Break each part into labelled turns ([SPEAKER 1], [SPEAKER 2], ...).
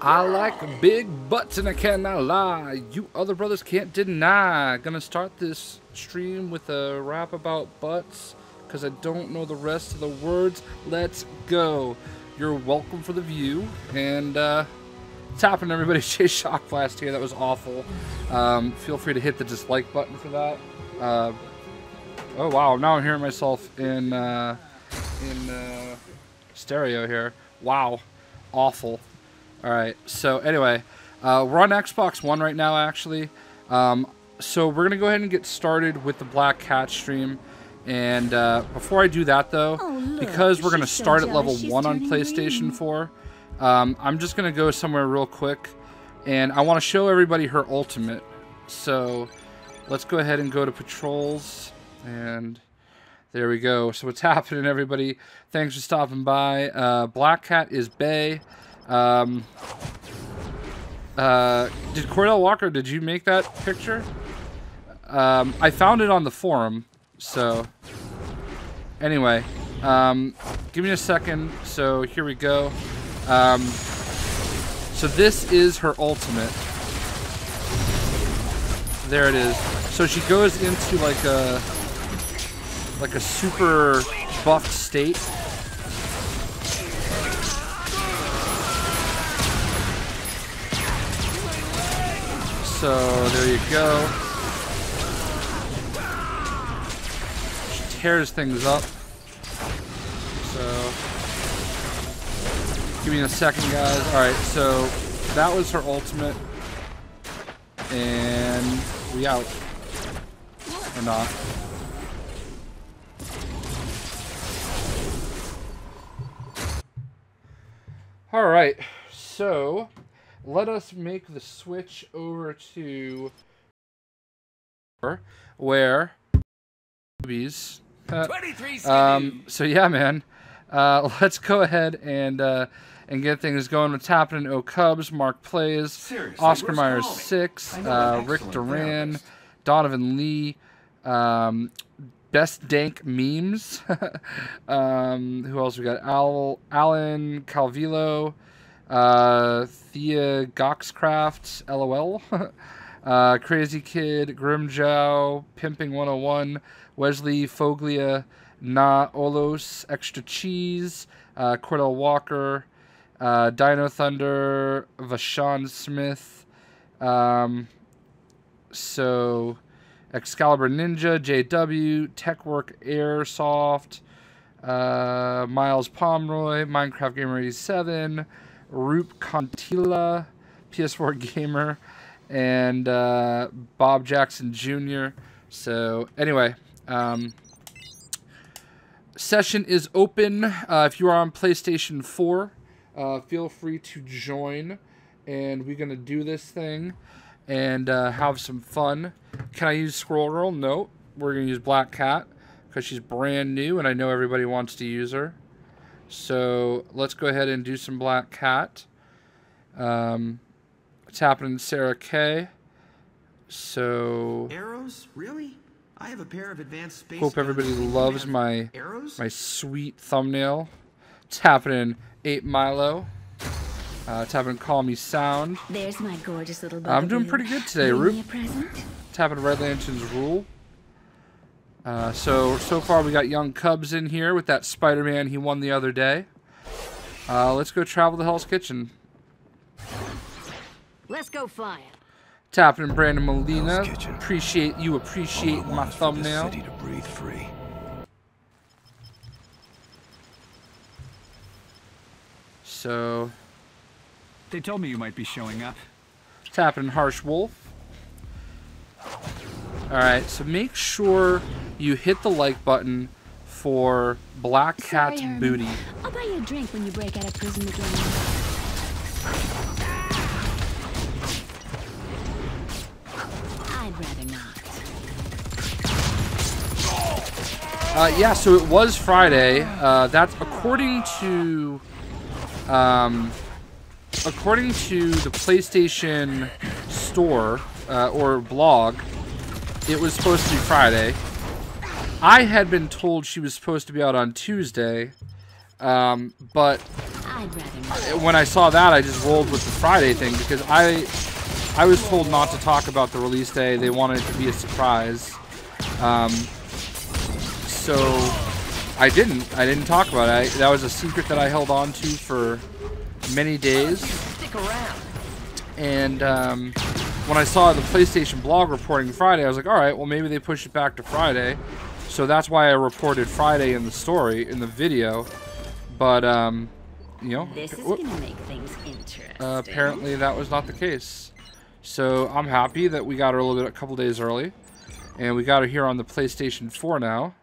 [SPEAKER 1] I like big butts and I cannot lie. You other brothers can't deny. Gonna start this stream with a rap about butts because I don't know the rest of the words. Let's go. You're welcome for the view. And what's happening, everybody? JayShockblast here. That was awful. Feel free to hit the dislike button for that. Oh wow, now I'm hearing myself in stereo here. Wow, awful. All right, so anyway, we're on Xbox One right now, actually. So we're gonna go ahead and get started with the Black Cat stream. And before I do that, though, because we're gonna start at level 1 on PlayStation 4, I'm just gonna go somewhere real quick, and I want to show everybody her ultimate. So let's go ahead and go to patrols, and there we go. So what's happening, everybody? Thanks for stopping by. Black Cat is Bay. Did Cordell Walker, did you make that picture? I found it on the forum. So anyway, give me a second. So here we go. So this is her ultimate. There it is. So she goes into like a super buff state. So there you go. She tears things up. So give me a second, guys. Alright, so that was her ultimate. And we out. Or not. Alright, so let us make the switch over to where movies. So yeah, man. Let's go ahead and get things going. What's happening? Oh Cubs, Mark Plays, seriously, Oscar Myers 6, Rick Duran, Donovan Lee, Best Dank Memes. Who else we got? Alan Calvillo, Thea Goxcraft, LOL, Crazy Kid, Grimjow, Pimping 101, Wesley Foglia, Na Olos, Extra Cheese, Cordell Walker, Dino Thunder, Vashawn Smith, so Excalibur Ninja, JW, Techwork Airsoft, Miles Pomeroy, Minecraft Gamer 87, Roop Contila, PS4 Gamer, and Bob Jackson Jr. So anyway, session is open. If you are on PlayStation 4, feel free to join, and we're gonna do this thing and have some fun. Can I use Squirrel Girl? No, we're gonna use Black Cat because she's brand new and I know everybody wants to use her. So let's go ahead and do some Black Cat. What's happening, Sarah K? So
[SPEAKER 2] arrows, really? I have a pair of advanced space.
[SPEAKER 1] Hope everybody loves my sweet thumbnail. It's happening, 8 Milo. It's happening, Call Me Sound.
[SPEAKER 3] There's my gorgeous little
[SPEAKER 1] I'm doing pretty good today, Roop. It's happening, Red Lantern's Rule. So far we got Young Cubs in here with that Spider-Man he won the other day. Let's go travel to Hell's Kitchen.
[SPEAKER 3] Let's go flying.
[SPEAKER 1] It's happening, Brandon Molina. Appreciate my thumbnail.
[SPEAKER 4] City to breathe free.
[SPEAKER 1] So
[SPEAKER 5] they told me you might be showing up.
[SPEAKER 1] It's happening, Harsh Wolf. Alright, so make sure you hit the like button for Black Cat's booty.
[SPEAKER 3] I'll buy you a drink when you break out of prison again. I'd rather not.
[SPEAKER 1] Yeah, so it was Friday. That's according to the PlayStation Store or blog. It was supposed to be Friday. I had been told she was supposed to be out on Tuesday, but
[SPEAKER 3] I'd rather not.
[SPEAKER 1] when I saw that, I just rolled with the Friday thing because I was told not to talk about the release day. They wanted it to be a surprise. So I didn't talk about it. That was a secret that I held on to for many days.
[SPEAKER 4] Stick around.
[SPEAKER 1] And when I saw the PlayStation blog reporting Friday, I was like, all right, well, maybe they push it back to Friday. So that's why I reported Friday in the story, in the video. But, you know,
[SPEAKER 3] This is gonna make things interesting.
[SPEAKER 1] apparently that was not the case. So I'm happy that we got her a couple days early. And we got her here on the PlayStation 4 now.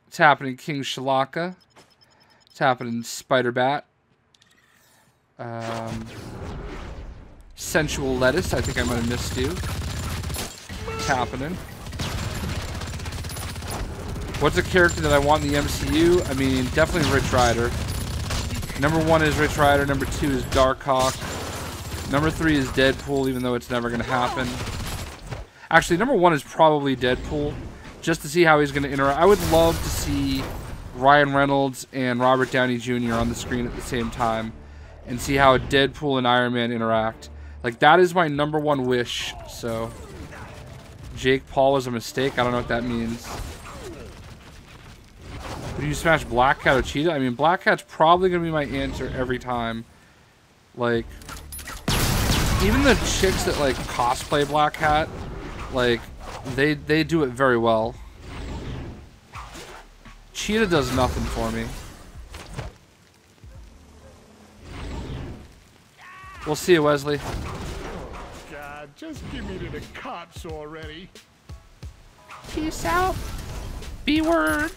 [SPEAKER 1] It's happening King Shalaka. It's happening Spider-Bat. Sensual Lettuce. I think I might have missed you. It's happening. What's a character that I want in the MCU? I mean, definitely Rich Rider. Number 1 is Rich Rider. Number 2 is Darkhawk. Number 3 is Deadpool, even though it's never going to happen. Actually, number 1 is probably Deadpool, just to see how he's going to interact. I would love to see Ryan Reynolds and Robert Downey Jr. on the screen at the same time and see how Deadpool and Iron Man interact. Like, that is my number 1 wish. So, Jake Paul was a mistake. I don't know what that means. Would you smash Black Cat or Cheetah? I mean, Black Cat's probably going to be my answer every time. Like, even the chicks that, like, cosplay Black Cat, like, they do it very well. Cheetah does nothing for me. We'll see you, Wesley.
[SPEAKER 6] God, just give me to the cops already.
[SPEAKER 1] Peace out. B-words.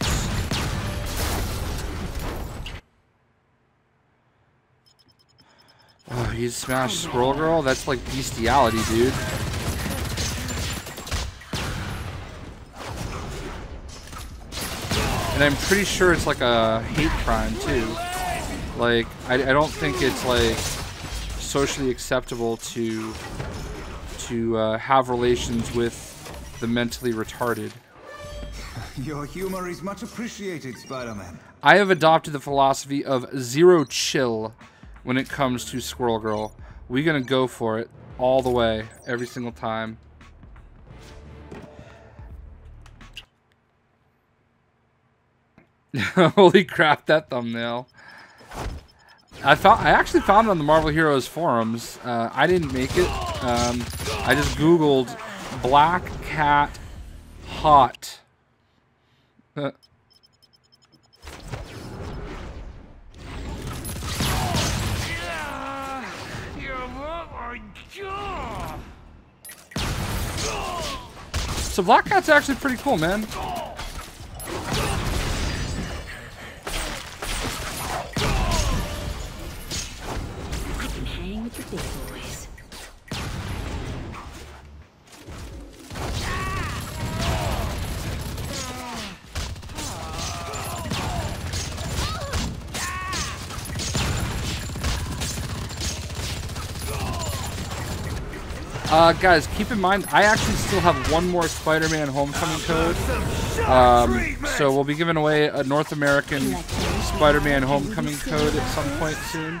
[SPEAKER 1] Oh, you smashed Squirrel Girl? That's like bestiality, dude. And I'm pretty sure it's like a hate crime, too. Like, I don't think it's, like, socially acceptable to have relations with the mentally retarded.
[SPEAKER 7] Your humor is much appreciated, Spider-Man.
[SPEAKER 1] I have adopted the philosophy of zero chill when it comes to Squirrel Girl. We're gonna go for it all the way, every single time. Holy crap, that thumbnail. I actually found it on the Marvel Heroes forums. I didn't make it. I just Googled Black Cat hot. So Black Cat's actually pretty cool, man.
[SPEAKER 3] Hang with the big boys.
[SPEAKER 1] Guys, keep in mind, I actually still have one more Spider-Man Homecoming code. So we'll be giving away a North American Spider-Man Homecoming code at some point soon.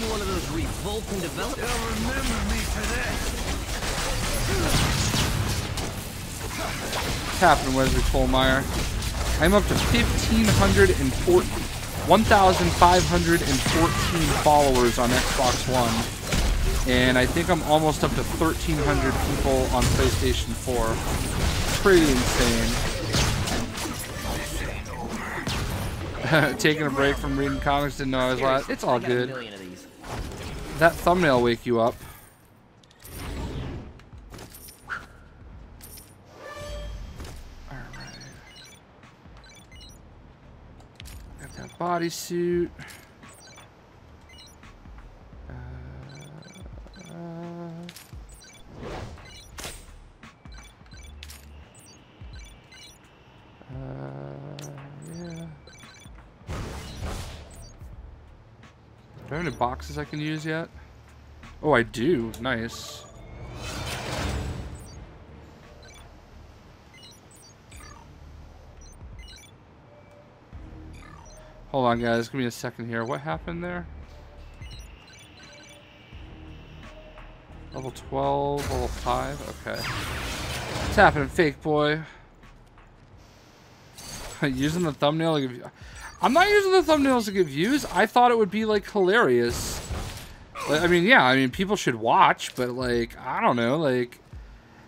[SPEAKER 4] One of those revolting developers.
[SPEAKER 1] What's happening, Wesley Kohlmeyer? I'm up to 1,514 followers on Xbox One. And I think I'm almost up to 1,300 people on PlayStation 4. Pretty insane. Taking a break from reading comics, didn't know I was last. It's all good. That thumbnail wake you up. Alright. Got that bodysuit. Yeah. Do I have any boxes I can use yet? Oh, I do. Nice. Hold on, guys. Give me a second here. What happened there? Level 12, level 5. Okay. What's happening, fake boy? Using the thumbnail to give... I'm not using the thumbnails to get views. I thought it would be, like, hilarious. Like, I mean, yeah. I mean, people should watch, but, like, I don't know. Like,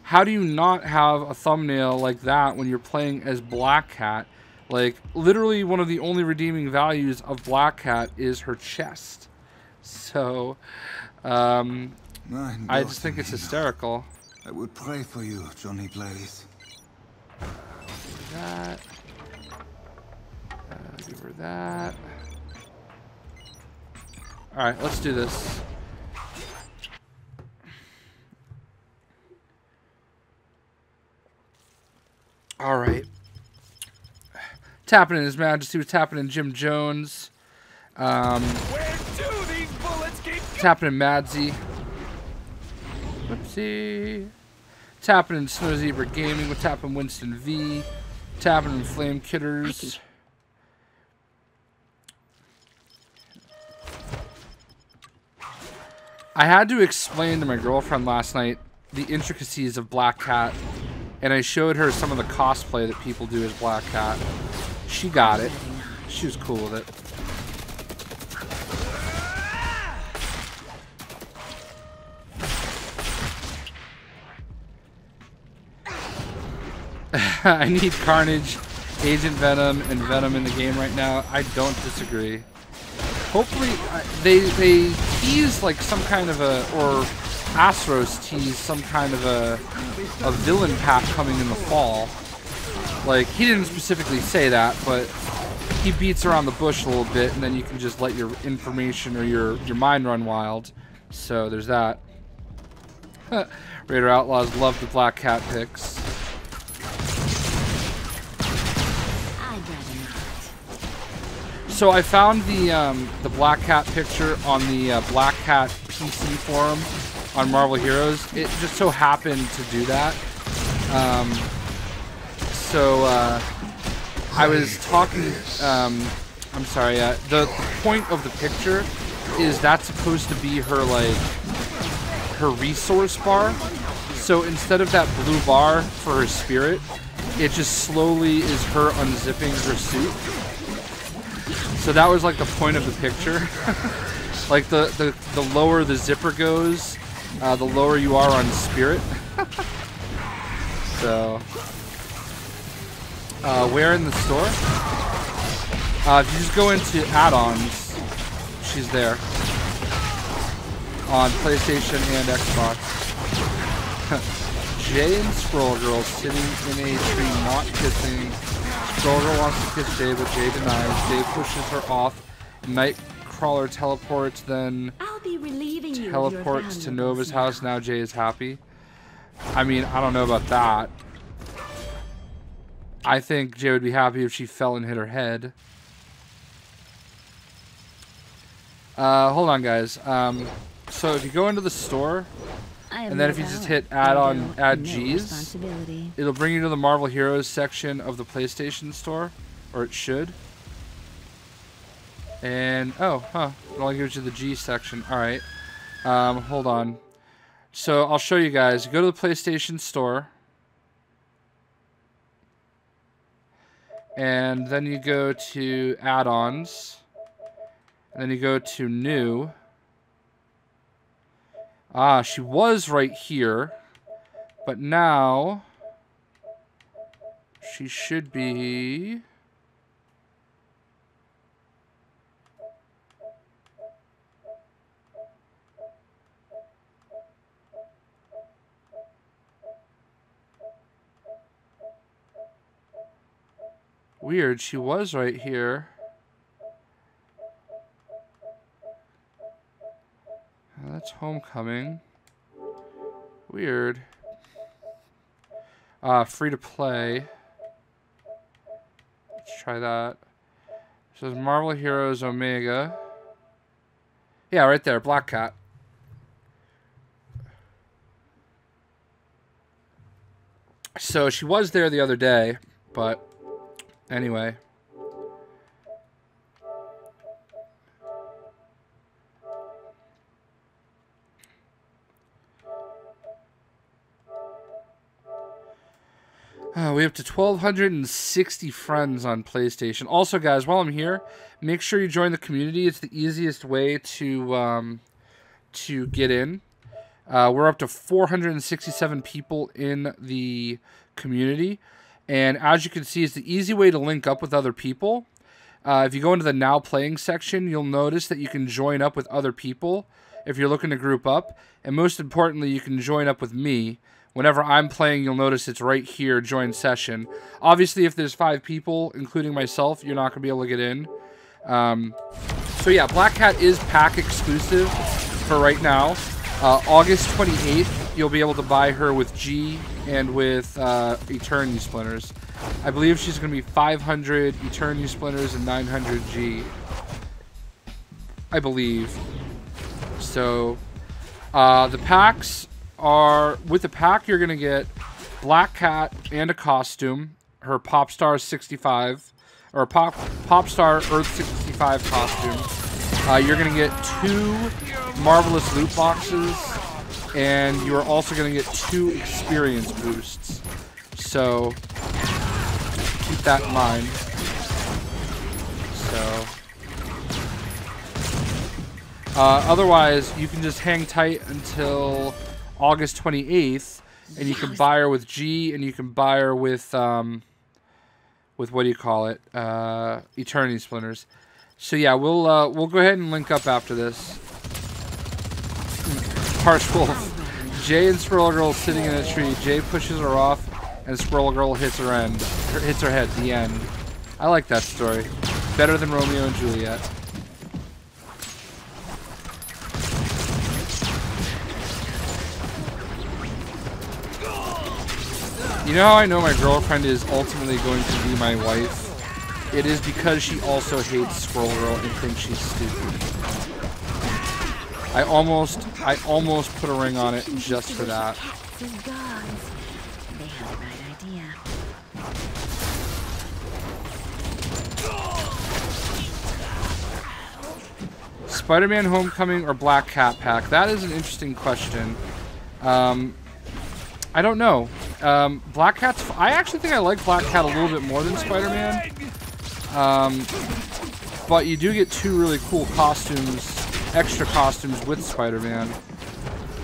[SPEAKER 1] how do you not have a thumbnail like that when you're playing as Black Cat? Like, literally one of the only redeeming values of Black Cat is her chest. So, I just think it's hysterical.
[SPEAKER 7] I would pray for you, Johnny Blaze.
[SPEAKER 1] That. Give her that. Alright, let's do this. Alright. Tapping in His Majesty, was tapping in Jim Jones.
[SPEAKER 6] Where do these bullets keep
[SPEAKER 1] Tapping in Madsy. Whoopsie. Tapping in Snow Zebra Gaming. We're tapping Winston V. Tapping in Flame Kitters. I had to explain to my girlfriend last night the intricacies of Black Cat, and I showed her some of the cosplay that people do as Black Cat. She got it. She was cool with it. I need Carnage, Agent Venom, and Venom in the game right now. I don't disagree. Hopefully, they tease like some kind of a, or Astros tease some kind of a villain pack coming in the fall. Like, he didn't specifically say that, but he beats around the bush a little bit, and then you can just let your information or your mind run wild. So there's that. Raider Outlaws love the Black Cat picks. So I found the Black Cat picture on the Black Cat PC forum on Marvel Heroes. It just so happened to do that. I was talking. I'm sorry. The point of the picture is that's supposed to be her her resource bar. So instead of that blue bar for her spirit, it just slowly is her unzipping her suit. So that was like the point of the picture. Like the lower the zipper goes, the lower you are on spirit. So, where in the store? If you just go into add-ons, she's there. On PlayStation and Xbox. Jay and Scroll Girl sitting in a tree not kissing. Scroll Girl wants to kiss Jay, but Jay denies. Jay pushes her off. Nightcrawler teleports, then
[SPEAKER 3] I'll be relieving you
[SPEAKER 1] teleports
[SPEAKER 3] of
[SPEAKER 1] to
[SPEAKER 3] your
[SPEAKER 1] Nova's
[SPEAKER 3] valuables
[SPEAKER 1] house. Now Jay is happy. I mean, I don't know about that. I think Jay would be happy if she fell and hit her head. Hold on, guys. So if you go into the store, and then if you just hit add G's, it'll bring you to the Marvel Heroes section of the PlayStation Store, or it should. And it only gives you the G section. All right. Hold on. So I'll show you guys. Go to the PlayStation Store, and then you go to add-ons, and then you go to new. She was right here, but now she should be... Weird, she was right here. That's Homecoming. Weird. Free to play. Let's try that. It says Marvel Heroes Omega. Yeah, right there, Black Cat. So she was there the other day, but anyway. we have up to 1,260 friends on PlayStation. Also, guys, while I'm here, make sure you join the community. It's the easiest way to get in. We're up to 467 people in the community. And as you can see, it's the easy way to link up with other people. If you go into the Now Playing section, you'll notice that you can join up with other people if you're looking to group up. And most importantly, you can join up with me. Whenever I'm playing, you'll notice it's right here, Join Session. Obviously, if there's 5 people, including myself, you're not going to be able to get in. So yeah, Black Cat is pack exclusive for right now. August 28th, you'll be able to buy her with G and with Eternity Splinters. I believe she's going to be 500 Eternity Splinters and 900 G. I believe. So, the packs are... With the pack, you're going to get Black Cat and a costume. Her Popstar 65. Or Popstar Earth 65 costume. You're going to get 2 Marvelous loot boxes. And you're also going to get 2 experience boosts. So, keep that in mind. So, otherwise, you can just hang tight until August 28th, and you can buy her with G, and you can buy her with what do you call it? Eternity Splinters. So yeah, we'll go ahead and link up after this. Harsh Wolf. Jay and Squirrel Girl sitting in a tree. Jay pushes her off, and Squirrel Girl hits her head. The end. I like that story. Better than Romeo and Juliet. You know how I know my girlfriend is ultimately going to be my wife? It is because she also hates Squirrel Girl and thinks she's stupid. I almost put a ring on it just for that.
[SPEAKER 3] They had the right idea.
[SPEAKER 1] Spider-Man Homecoming or Black Cat pack? That is an interesting question. I don't know. Black Cat's... I actually think I like Black Cat a little bit more than Spider-Man. But you do get 2 really cool costumes, extra costumes with Spider-Man.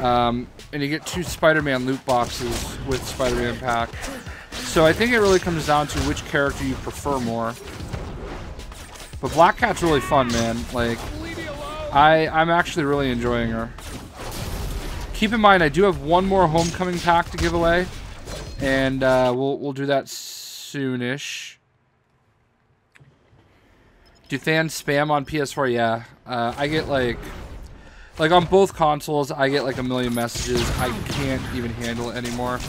[SPEAKER 1] And you get 2 Spider-Man loot boxes with Spider-Man pack. So I think it really comes down to which character you prefer more. But Black Cat's really fun, man. Like, I'm actually really enjoying her. Keep in mind, I do have 1 more Homecoming pack to give away, and we'll do that soonish. Do fans spam on PS4? Yeah, I get like on both consoles, I get like a million messages. I can't even handle it anymore.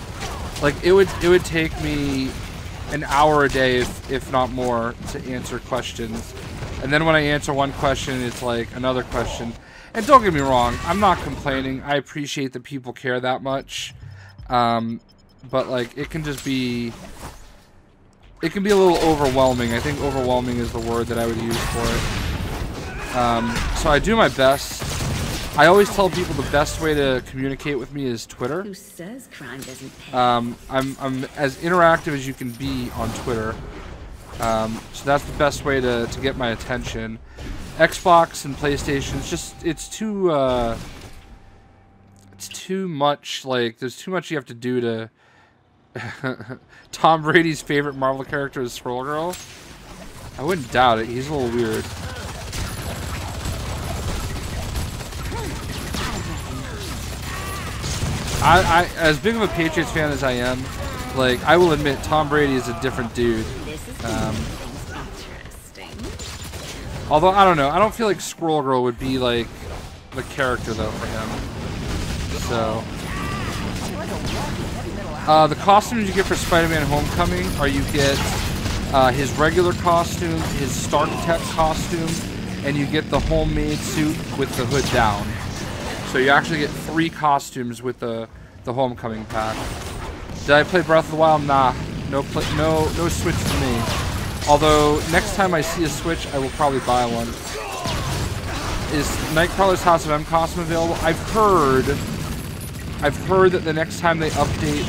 [SPEAKER 1] Like it would take me an hour a day, if not more, to answer questions, and then when I answer one question, it's like another question. And don't get me wrong, I'm not complaining. I appreciate that people care that much. But like, it can just be... It can be a little overwhelming. I think overwhelming is the word that I would use for it. So I do my best. I always tell people the best way to communicate with me is Twitter.
[SPEAKER 3] Who says crime doesn't pay?
[SPEAKER 1] I'm as interactive as you can be on Twitter. So that's the best way to get my attention. Xbox and PlayStation, it's too much, like, there's too much you have to do to... Tom Brady's favorite Marvel character is Squirrel Girl? I wouldn't doubt it, he's a little weird. I as big of a Patriots fan as I am, like, I will admit Tom Brady is a different dude. Although, I don't know. I don't feel like Squirrel Girl would be, like, the character, though, for him. So. The costumes you get for Spider-Man Homecoming are you get his regular costume, his Stark Tech costume, and you get the homemade suit with the hood down. So you actually get 3 costumes with the Homecoming pack. Did I play Breath of the Wild? Nah. No Switch for me. Although, next time I see a Switch, I will probably buy one. Is Nightcrawler's House of M costume available? I've heard that the next time they update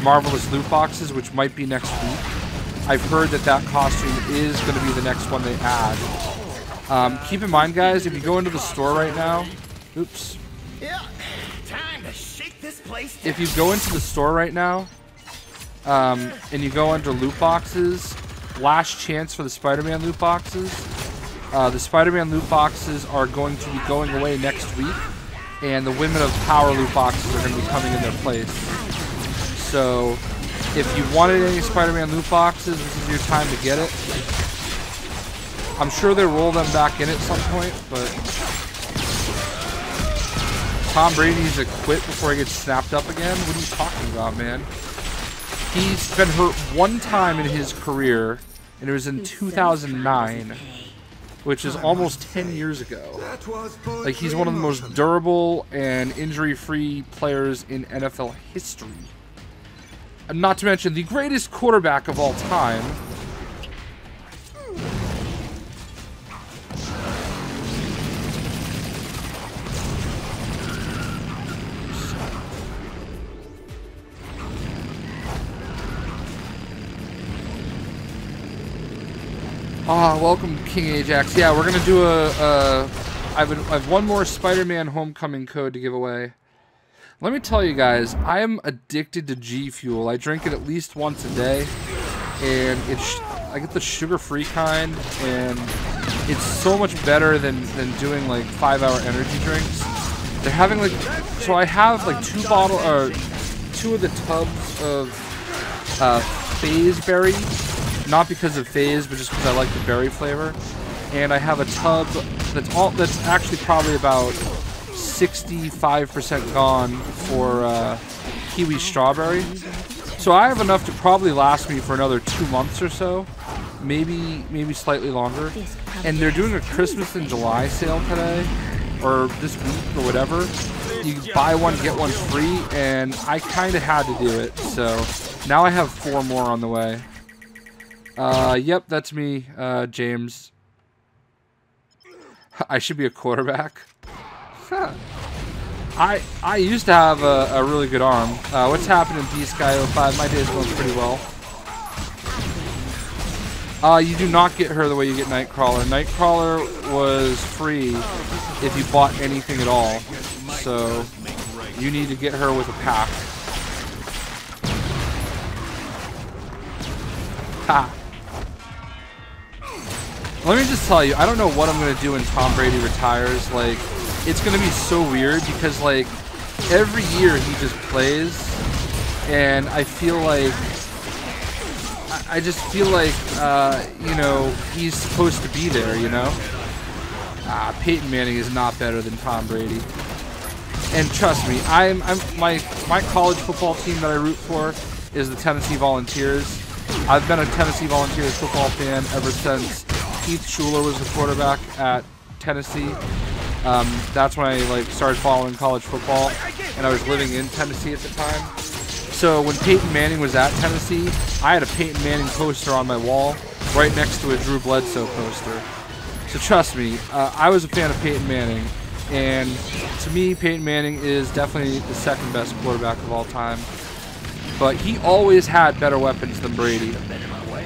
[SPEAKER 1] Marvelous loot boxes, which might be next week. I've heard that that costume is going to be the next one they add. Keep in mind, guys, if you go into the store right now, oops.
[SPEAKER 4] Yeah, time to shake this place down.
[SPEAKER 1] If you go into the store right now, and you go under loot boxes, last chance for the Spider-Man loot boxes. The Spider-Man loot boxes are going to be going away next week, and the Women of Power loot boxes are going to be coming in their place. So, if you wanted any Spider-Man loot boxes, this is your time to get it. I'm sure they roll them back in at some point, but Tom Brady needs to quit before he gets snapped up again? What are you talking about, man? He's been hurt one time in his career, and it was in 2009, which is almost 10 years ago. Like, he's one of the most durable and injury-free players in NFL history. Not to mention the greatest quarterback of all time. Welcome King Ajax. Yeah, we're gonna do I have one more Spider-Man Homecoming code to give away. Let me tell you guys, I am addicted to G Fuel. I drink it at least once a day, and I get the sugar-free kind, and it's so much better than doing like 5-hour energy drinks. They're having like, so I have like 2 of the tubs of Phase Berry, not because of Phase, but just because I like the berry flavor. And I have a tub that's actually probably about 65% gone for kiwi strawberry. So I have enough to probably last me for another 2 months or so, maybe slightly longer. And they're doing a Christmas in July sale today, or this week, or whatever. You buy one, get one free, and I kind of had to do it. So now I have 4 more on the way. Yep, that's me, James. I should be a quarterback. I used to have a really good arm. What's happening, D-Sky05? My day's going pretty well. You do not get her the way you get Nightcrawler. Nightcrawler was free if you bought anything at all. So you need to get her with a pack. Ha! Let me just tell you, I don't know what I'm going to do when Tom Brady retires. Like, it's going to be so weird because, like, every year he just plays, and I feel like, I just feel like, you know, he's supposed to be there, you know? Peyton Manning is not better than Tom Brady. And trust me, my college football team that I root for is the Tennessee Volunteers. I've been a Tennessee Volunteers football fan ever since Keith Schuler was the quarterback at Tennessee. That's when I started following college football, and I was living in Tennessee at the time. So when Peyton Manning was at Tennessee, I had a Peyton Manning poster on my wall right next to a Drew Bledsoe poster. So trust me, I was a fan of Peyton Manning, and to me, Peyton Manning is definitely the second best quarterback of all time. But he always had better weapons than Brady.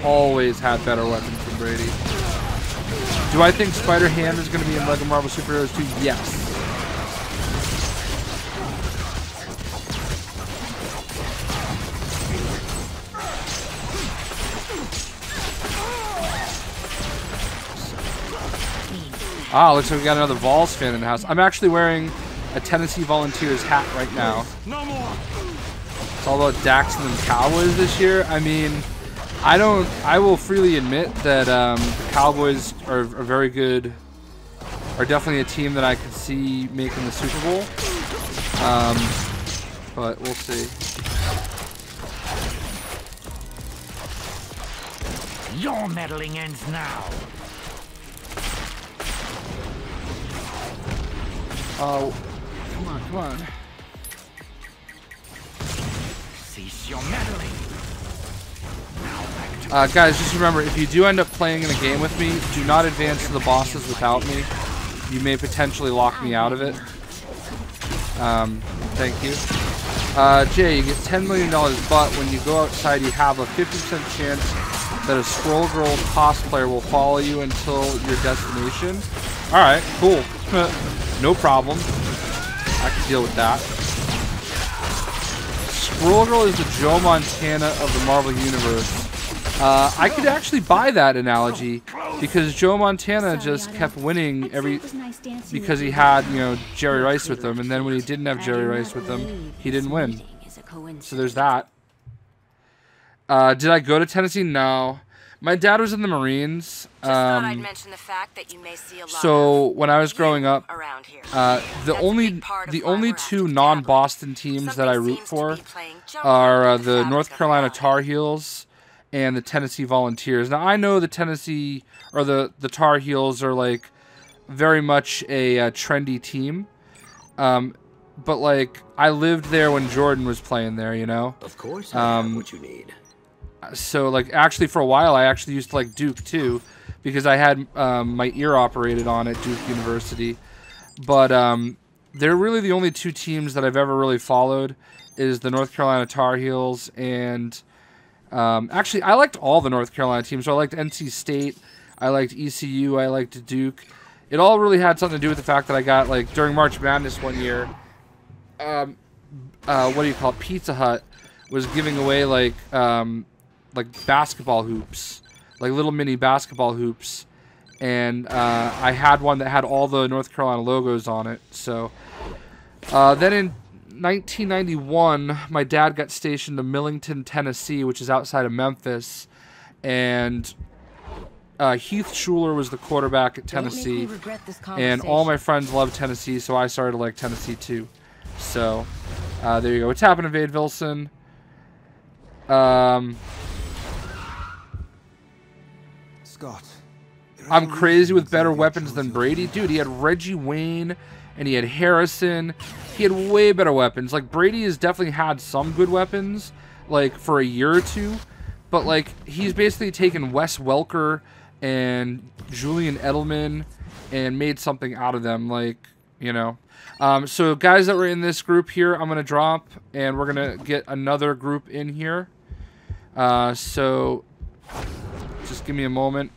[SPEAKER 1] Always had better weapons than Brady. Do I think Spider-Ham is going to be in LEGO Marvel Superheroes 2? Yes. Looks like we got another Vols fan in the house. I'm actually wearing a Tennessee Volunteers hat right now. It's all about Daxton and Cowboys this year. I mean, I will freely admit that the Cowboys are very good, are definitely a team that I could see making the Super Bowl. But we'll see.
[SPEAKER 6] Your meddling ends now.
[SPEAKER 1] Oh, come on.
[SPEAKER 6] Cease your meddling.
[SPEAKER 1] Guys, just remember, if you do end up playing in a game with me, do not advance to the bosses without me. You may potentially lock me out of it. Thank you. Jay, you get $10 million, but when you go outside, you have a 50% chance that a Squirrel Girl cosplayer will follow you until your destination. Alright, cool. No problem. I can deal with that. Squirrel Girl is the Joe Montana of the Marvel Universe. I could actually buy that analogy because Joe Montana just kept winning because he had, you know, Jerry Rice with him, and then when he didn't have Jerry Rice with him, he didn't win. So there's that. Did I go to Tennessee? No. My dad was in the Marines. So when I was growing up, the only two non-Boston teams that I root for are the North Carolina Tar Heels and the Tennessee Volunteers. Now I know the Tennessee or the Tar Heels are like very much a trendy team, but like I lived there when Jordan was playing there, you know.
[SPEAKER 8] Of course, I have what you need.
[SPEAKER 1] So like actually for a while I actually used to like Duke too, because I had my ear operated on at Duke University. But they're really the only two teams that I've ever really followed is the North Carolina Tar Heels and actually I liked all the North Carolina teams. So I liked NC State, I liked ECU, I liked Duke. It all really had something to do with the fact that I got like during March Madness one year, what do you call it? Pizza Hut was giving away like basketball hoops, like little mini basketball hoops, and I had one that had all the North Carolina logos on it. So then in 1991, my dad got stationed to Millington, Tennessee, which is outside of Memphis, and Heath Schuler was the quarterback at Tennessee, and all my friends loved Tennessee, so I started to like Tennessee too. So there you go. What's happening, Vade Vilson?
[SPEAKER 7] Scott,
[SPEAKER 1] I'm crazy with better weapons than Brady. Dude, he had Reggie Wayne and he had Harrison. He had way better weapons. Like, Brady has definitely had some good weapons, like, for a year or two. But, like, he's basically taken Wes Welker and Julian Edelman and made something out of them, like, you know. So, guys that were in this group here, I'm going to drop, and we're going to get another group in here. So, just give me a moment.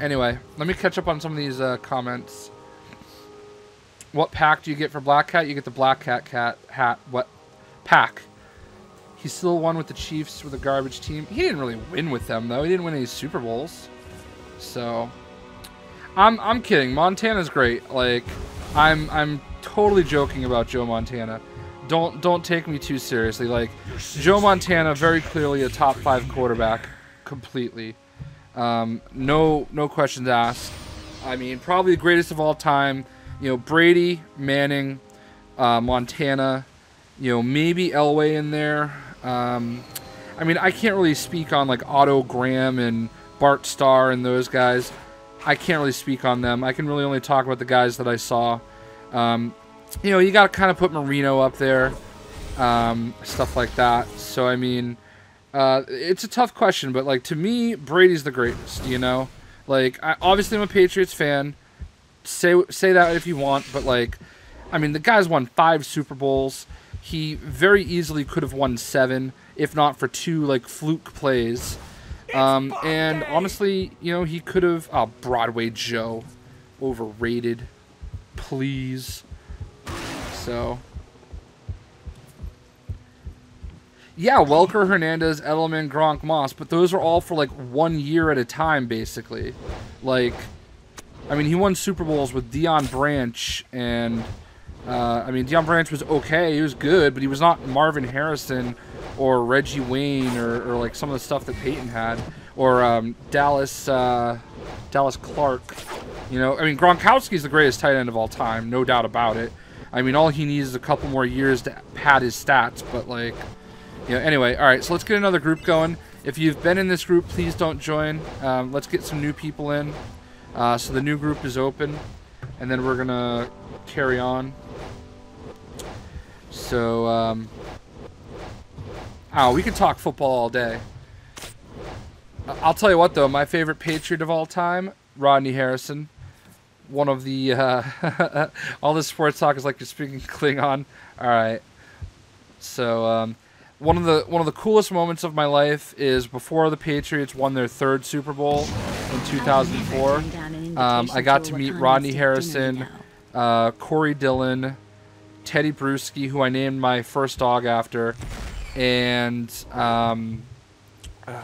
[SPEAKER 1] Anyway, let me catch up on some of these comments. What pack do you get for Black Cat? You get the Black Cat hat. What pack? He still won with the Chiefs with a garbage team. He didn't really win with them though. He didn't win any Super Bowls. So I'm kidding. Montana's great. Like I'm totally joking about Joe Montana. Don't take me too seriously. Like Joe Montana, very clearly a top 5 quarterback, completely. No questions asked. I mean, probably the greatest of all time. You know, Brady, Manning, Montana. You know, maybe Elway in there. I mean, I can't really speak on like Otto Graham and Bart Starr and those guys. I can't really speak on them. I can really only talk about the guys that I saw. You know, you got to kind of put Marino up there, stuff like that. So, I mean, it's a tough question, but like to me, Brady's the greatest. You know, like obviously I'm a Patriots fan. Say that if you want, but like, I mean, the guy's won 5 Super Bowls. He very easily could have won 7, if not for 2 like fluke plays. And honestly, you know, he could have. Oh, Broadway Joe, overrated. Please. So. Yeah, Welker, Hernandez, Edelman, Gronk, Moss, but those are all for like 1 year at a time, basically. Like, I mean, he won Super Bowls with Deion Branch, and I mean, Deion Branch was okay, he was good, but he was not Marvin Harrison or Reggie Wayne or like some of the stuff that Peyton had, or Dallas Clark. You know, I mean, Gronkowski's the greatest tight end of all time, no doubt about it. I mean, all he needs is a couple more years to pad his stats, but like, you know, anyway, all right, so let's get another group going. If you've been in this group, please don't join. Let's get some new people in. So the new group is open, and then we're going to carry on. So, we can talk football all day. I'll tell you what, though, my favorite Patriot of all time Rodney Harrison. One of the all this sports talk is like you're speaking Klingon. All right. So one of the coolest moments of my life is before the Patriots won their 3rd Super Bowl in 2004. I got to meet Rodney Harrison, Corey Dillon, Teddy Bruschi, who I named my first dog after, and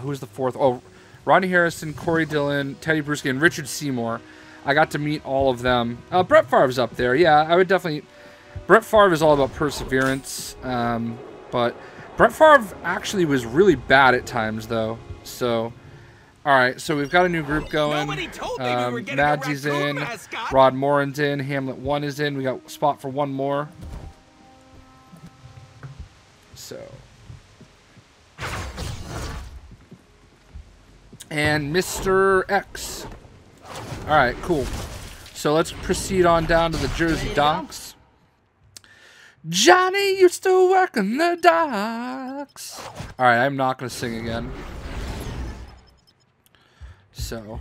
[SPEAKER 1] who's the 4th? Oh, Rodney Harrison, Corey Dillon, Teddy Bruschi, and Richard Seymour. I got to meet all of them. Brett Favre's up there. Yeah, I would definitely... Brett Favre is all about perseverance, but Brett Favre actually was really bad at times, though. So, all right, so we've got a new group going. Madsy's in, Rod Morin's in, Hamlet 1 is in. We got a spot for one more. So... And Mr. X. Alright, cool. So let's proceed on down to the Jersey docks. Johnny used to work in the docks. Alright, I'm not going to sing again. So.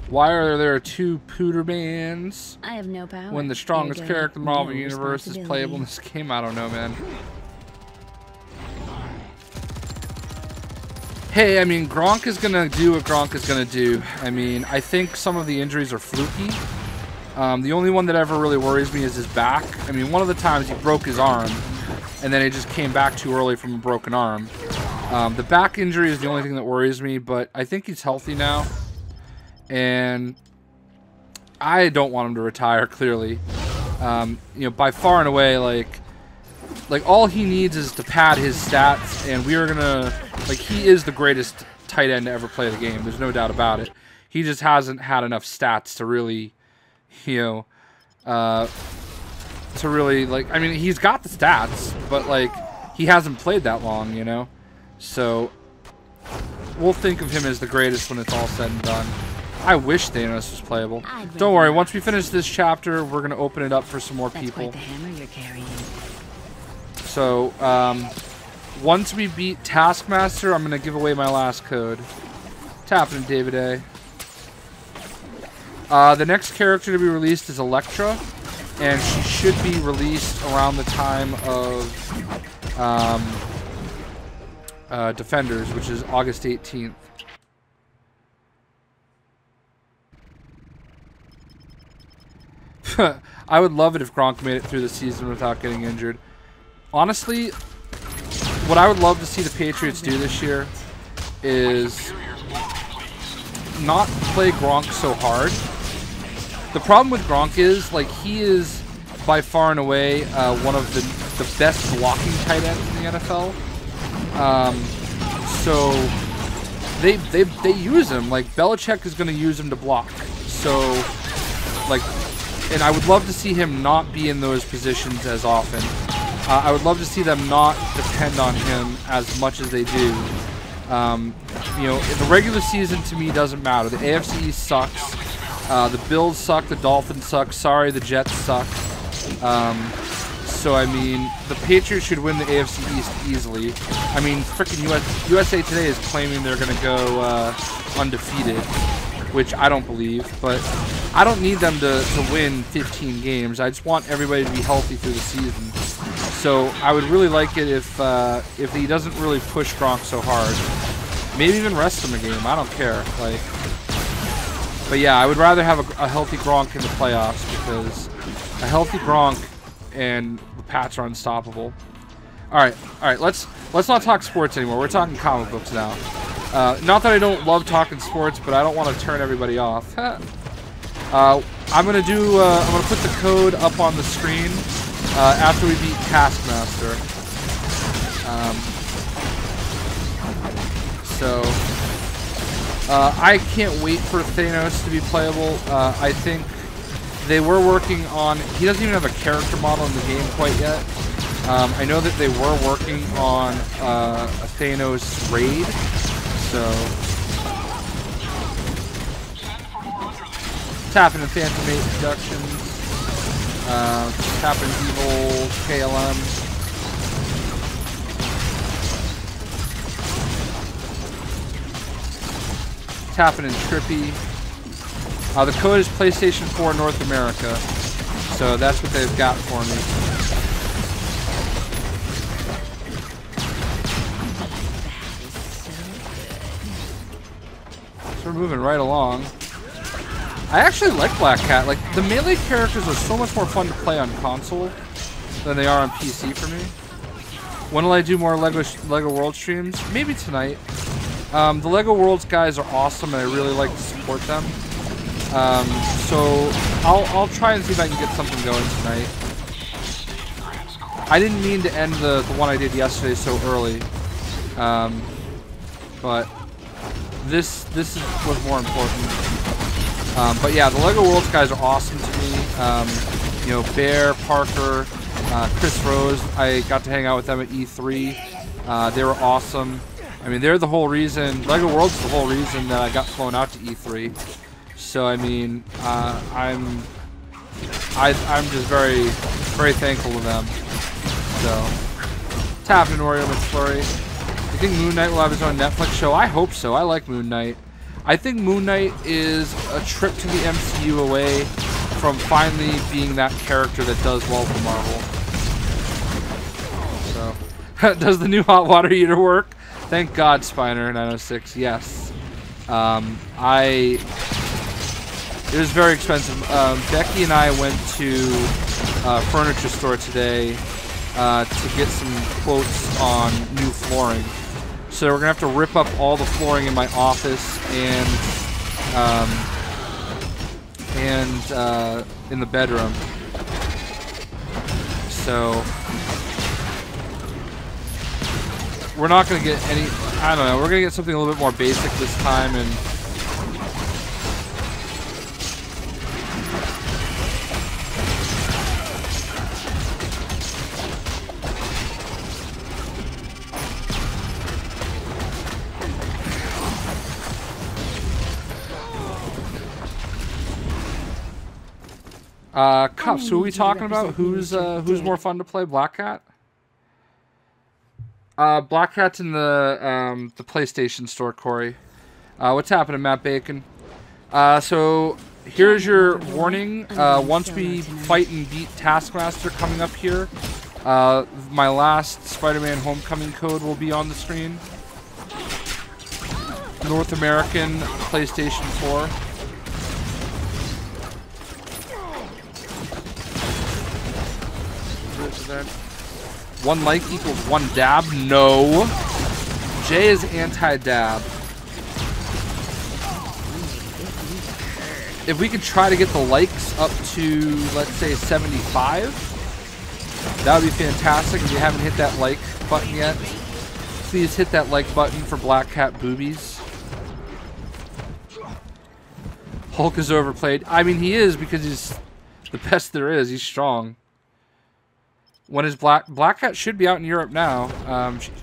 [SPEAKER 1] Why are there 2 Pooter bands?
[SPEAKER 3] I have no power.
[SPEAKER 1] When the strongest character in the Marvel Universe is playable in this game? I don't know, man. Hey, I mean, Gronk is going to do what Gronk is going to do. I mean, I think some of the injuries are fluky. The only one that ever really worries me is his back. I mean, one of the times he broke his arm, and then he just came back too early from a broken arm. The back injury is the only thing that worries me, but I think he's healthy now. And I don't want him to retire, clearly. You know, by far and away, like all he needs is to pad his stats, and we are gonna, like, he is the greatest tight end to ever play the game. There's no doubt about it. He just hasn't had enough stats to really, you know, like, I mean, he's got the stats, but, like, he hasn't played that long, you know? So, we'll think of him as the greatest when it's all said and done. I wish Thanos was playable. Don't worry, once we finish this chapter, we're gonna open it up for some more people.
[SPEAKER 3] That's quite the hammer you're carrying.
[SPEAKER 1] So, once we beat Taskmaster, I'm going to give away my last code. What's happening, David A? The next character to be released is Elektra, and she should be released around the time of Defenders, which is August 18th. I would love it if Gronk made it through the season without getting injured. Honestly, what I would love to see the Patriots do this year is not play Gronk so hard. The problem with Gronk is, like, he is by far and away one of the best blocking tight ends in the NFL. So they use him. Like, Belichick is going to use him to block. So, like, and I would love to see him not be in those positions as often. I would love to see them not depend on him as much as they do. You know, the regular season to me doesn't matter. The AFC East sucks. The Bills suck. The Dolphins suck. Sorry, the Jets suck. So, I mean, the Patriots should win the AFC East easily. I mean, freaking USA Today is claiming they're going to go undefeated, which I don't believe. But I don't need them to win 15 games. I just want everybody to be healthy through the season. So I would really like it if he doesn't really push Gronk so hard. Maybe even rest him a game. I don't care. Like, but yeah, I would rather have a healthy Gronk in the playoffs, because a healthy Gronk and the Pats are unstoppable. All right. Let's not talk sports anymore. We're talking comic books now. Not that I don't love talking sports, but I don't want to turn everybody off. I'm gonna put the code up on the screen. After we beat Taskmaster. I can't wait for Thanos to be playable. I think they were working on... He doesn't even have a character model in the game quite yet. I know that they were working on a Thanos raid. So... Tapping in Phantom 8 Productions. Captain Evil, KLM. Tapping in Trippy. The code is PlayStation 4 North America. So that's what they've got for me. So we're moving right along. I actually like Black Cat. Like, the melee characters are so much more fun to play on console than they are on PC for me. When will I do more LEGO World streams? Maybe tonight. The LEGO Worlds guys are awesome, and I really like to support them. So I'll try and see if I can get something going tonight. I didn't mean to end the one I did yesterday so early, but this was more important. But yeah, the LEGO Worlds guys are awesome to me. You know, Bear, Parker, Chris Rose. I got to hang out with them at E3. They were awesome. I mean, they're the whole reason. LEGO Worlds is the whole reason that I got flown out to E3. So I mean, I'm just very, very thankful to them. So, tapping Oreo McFlurry. You think Moon Knight will have his own Netflix show? I hope so. I like Moon Knight. I think Moon Knight is a trip to the MCU away from finally being that character that does well for Marvel. So, does the new hot water heater work? Thank God, Spiner906. Yes. It was very expensive. Becky and I went to a furniture store today to get some quotes on new flooring. So we're gonna have to rip up all the flooring in my office and in the bedroom. So we're not gonna get any. I don't know. We're gonna get something a little bit more basic this time and. Cuffs, who are we talking about? Who's more fun to play? Black Cat? Black Cat's in the PlayStation store, Corey. What's happening, Matt Bacon? So here's your warning. Once we fight and beat Taskmaster coming up here, my last Spider-Man Homecoming code will be on the screen. North American PlayStation 4. One like equals one dab? No. Jay is anti-dab. If we could try to get the likes up to, let's say, 75, that would be fantastic. If you haven't hit that like button yet, please hit that like button for Black Cat Boobies. Hulk is overplayed. I mean, he is, because he's the best there is. He's strong. When is Black Cat should be out in Europe now.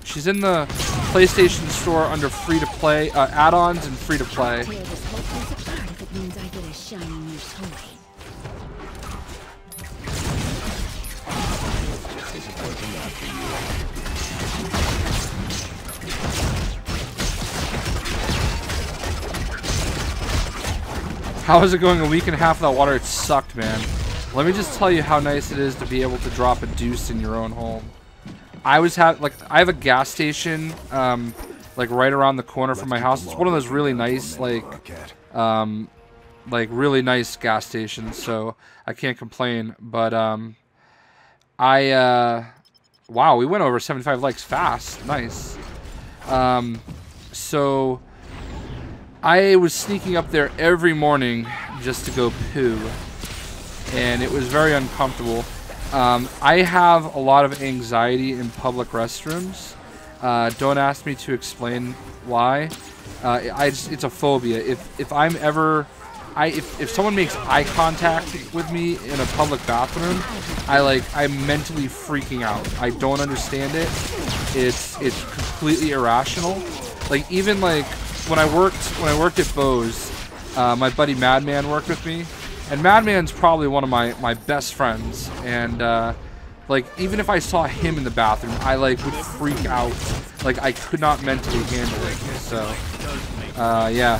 [SPEAKER 1] She's in the PlayStation store under free-to-play add-ons and free-to-play. How is it going a week and a half without water? It sucked, man. Let me just tell you how nice it is to be able to drop a deuce in your own home. I have a gas station, like right around the corner from my house. It's one of those really nice, like really nice gas stations. So I can't complain. But wow, we went over 75 likes fast. Nice. So I was sneaking up there every morning just to go poo. And it was very uncomfortable. I have a lot of anxiety in public restrooms. Don't ask me to explain why. It's a phobia. If someone makes eye contact with me in a public bathroom, I'm mentally freaking out. I don't understand it. It's completely irrational. Like, even like when I worked at Bose, my buddy Madman worked with me. And Madman's probably one of my best friends, and like, even if I saw him in the bathroom, I would freak out. Like, I could not mentally handle it. So yeah,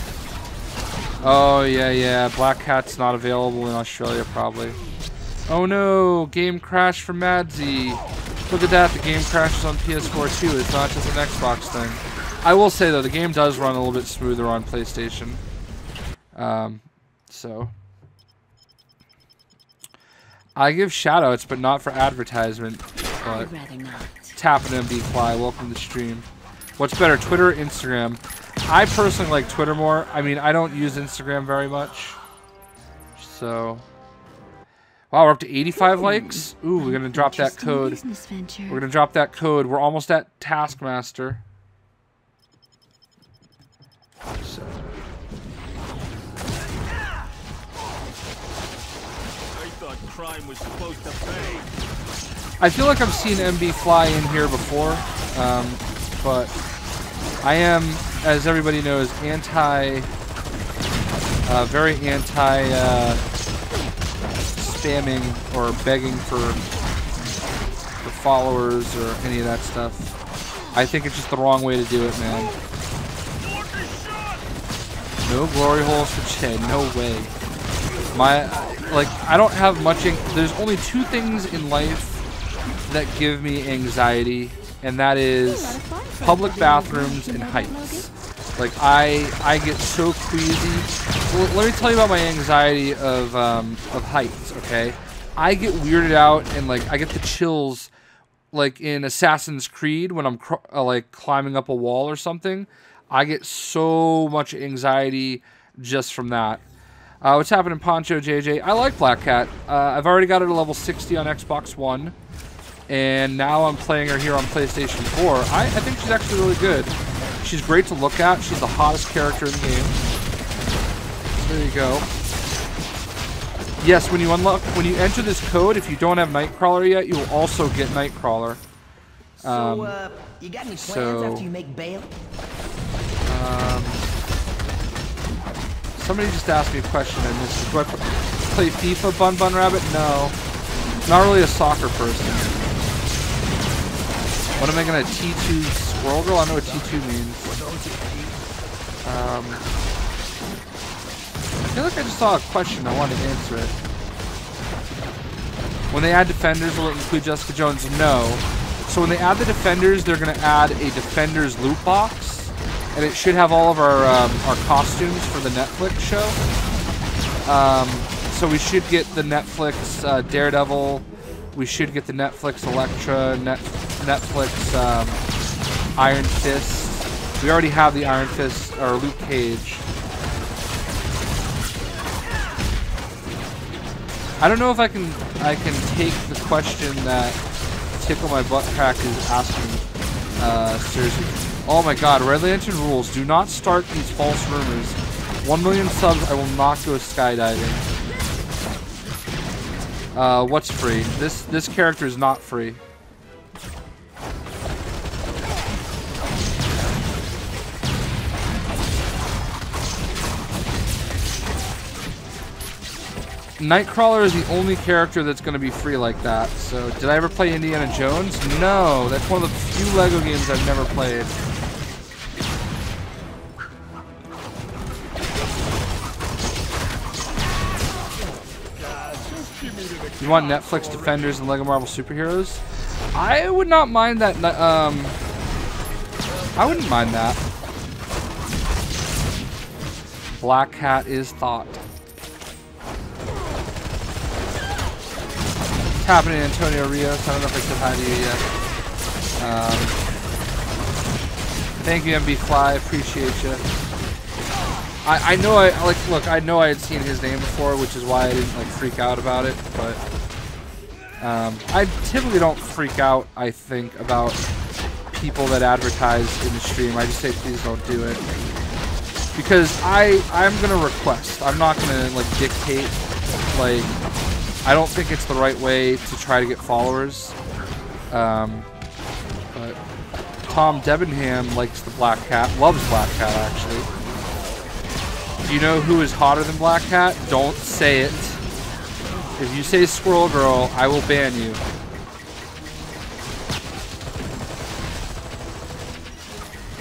[SPEAKER 1] Oh, yeah. Black Cat's not available in Australia, probably. Oh, no. Game crashed for Madsy. Look at that. The game crashes on PS4, too. It's not just an Xbox thing. I will say, though, the game does run a little bit smoother on PlayStation. So... I give shoutouts, but not for advertisement. But
[SPEAKER 3] I'd rather not.
[SPEAKER 1] Tapping MB Fly, welcome to the stream. What's better, Twitter or Instagram? I personally like Twitter more. I mean, I don't use Instagram very much. So, wow, we're up to 85 likes. Ooh, we're gonna drop that code. We're gonna drop that code. We're almost at Taskmaster. So.
[SPEAKER 6] Crime was supposed to pay.
[SPEAKER 1] I feel like I've seen MB Fly in here before, but I am, as everybody knows, very anti spamming or begging for followers or any of that stuff. I think it's just the wrong way to do it, man. No glory holes for Che, no way. I don't have much. There's only two things in life that give me anxiety, and that is public bathrooms and heights. Like I get so queasy. Well, let me tell you about my anxiety of heights. Okay, I get weirded out and like I get the chills, like in Assassin's Creed when I'm like climbing up a wall or something. I get so much anxiety just from that. What's happening, Poncho JJ? I like Black Cat. I've already got her to level 60 on Xbox One, and now I'm playing her here on PlayStation 4. I think she's actually really good. She's great to look at. She's the hottest character in the game. There you go. Yes, when you enter this code, if you don't have Nightcrawler yet, you will also get Nightcrawler.
[SPEAKER 2] You got any plans after you make bail?
[SPEAKER 1] Somebody just asked me a question I missed. Do I play FIFA, Bun Rabbit? No. Not really a soccer person. What am I gonna T2 Squirrel Girl? I know what T2 means. I feel like I just saw a question. I wanted to answer it. When they add defenders, will it include Jessica Jones? No. So when they add the defenders, they're gonna add a defenders loot box. And it should have all of our costumes for the Netflix show. So we should get the Netflix Daredevil. We should get the Netflix Elektra, Netflix Iron Fist. We already have the Iron Fist, or Luke Cage. I don't know if I can take the question that Tickle My Butt Crack is asking seriously. Oh my god, Red Lantern rules. Do not start these false rumors. 1 million subs, I will not go skydiving. What's free? This character is not free. Nightcrawler is the only character that's going to be free like that. So, did I ever play Indiana Jones? No, that's one of the few LEGO games I've never played. You want Netflix Defenders and LEGO Marvel Superheroes? I would not mind that. I wouldn't mind that. Black Cat is thought. What's happening, Antonio Rios? I don't know if I said hi to you yet. Thank you, MB Fly. Appreciate you. I know I know I had seen his name before, which is why I didn't like freak out about it. But I typically don't freak out. I think about people that advertise in the stream. I just say please don't do it because I'm gonna request. I'm not gonna like dictate. Like I don't think it's the right way to try to get followers. But Tom Debenham likes the Black Cat. Loves Black Cat actually. Do you know who is hotter than Black Cat? Don't say it. If you say Squirrel Girl, I will ban you.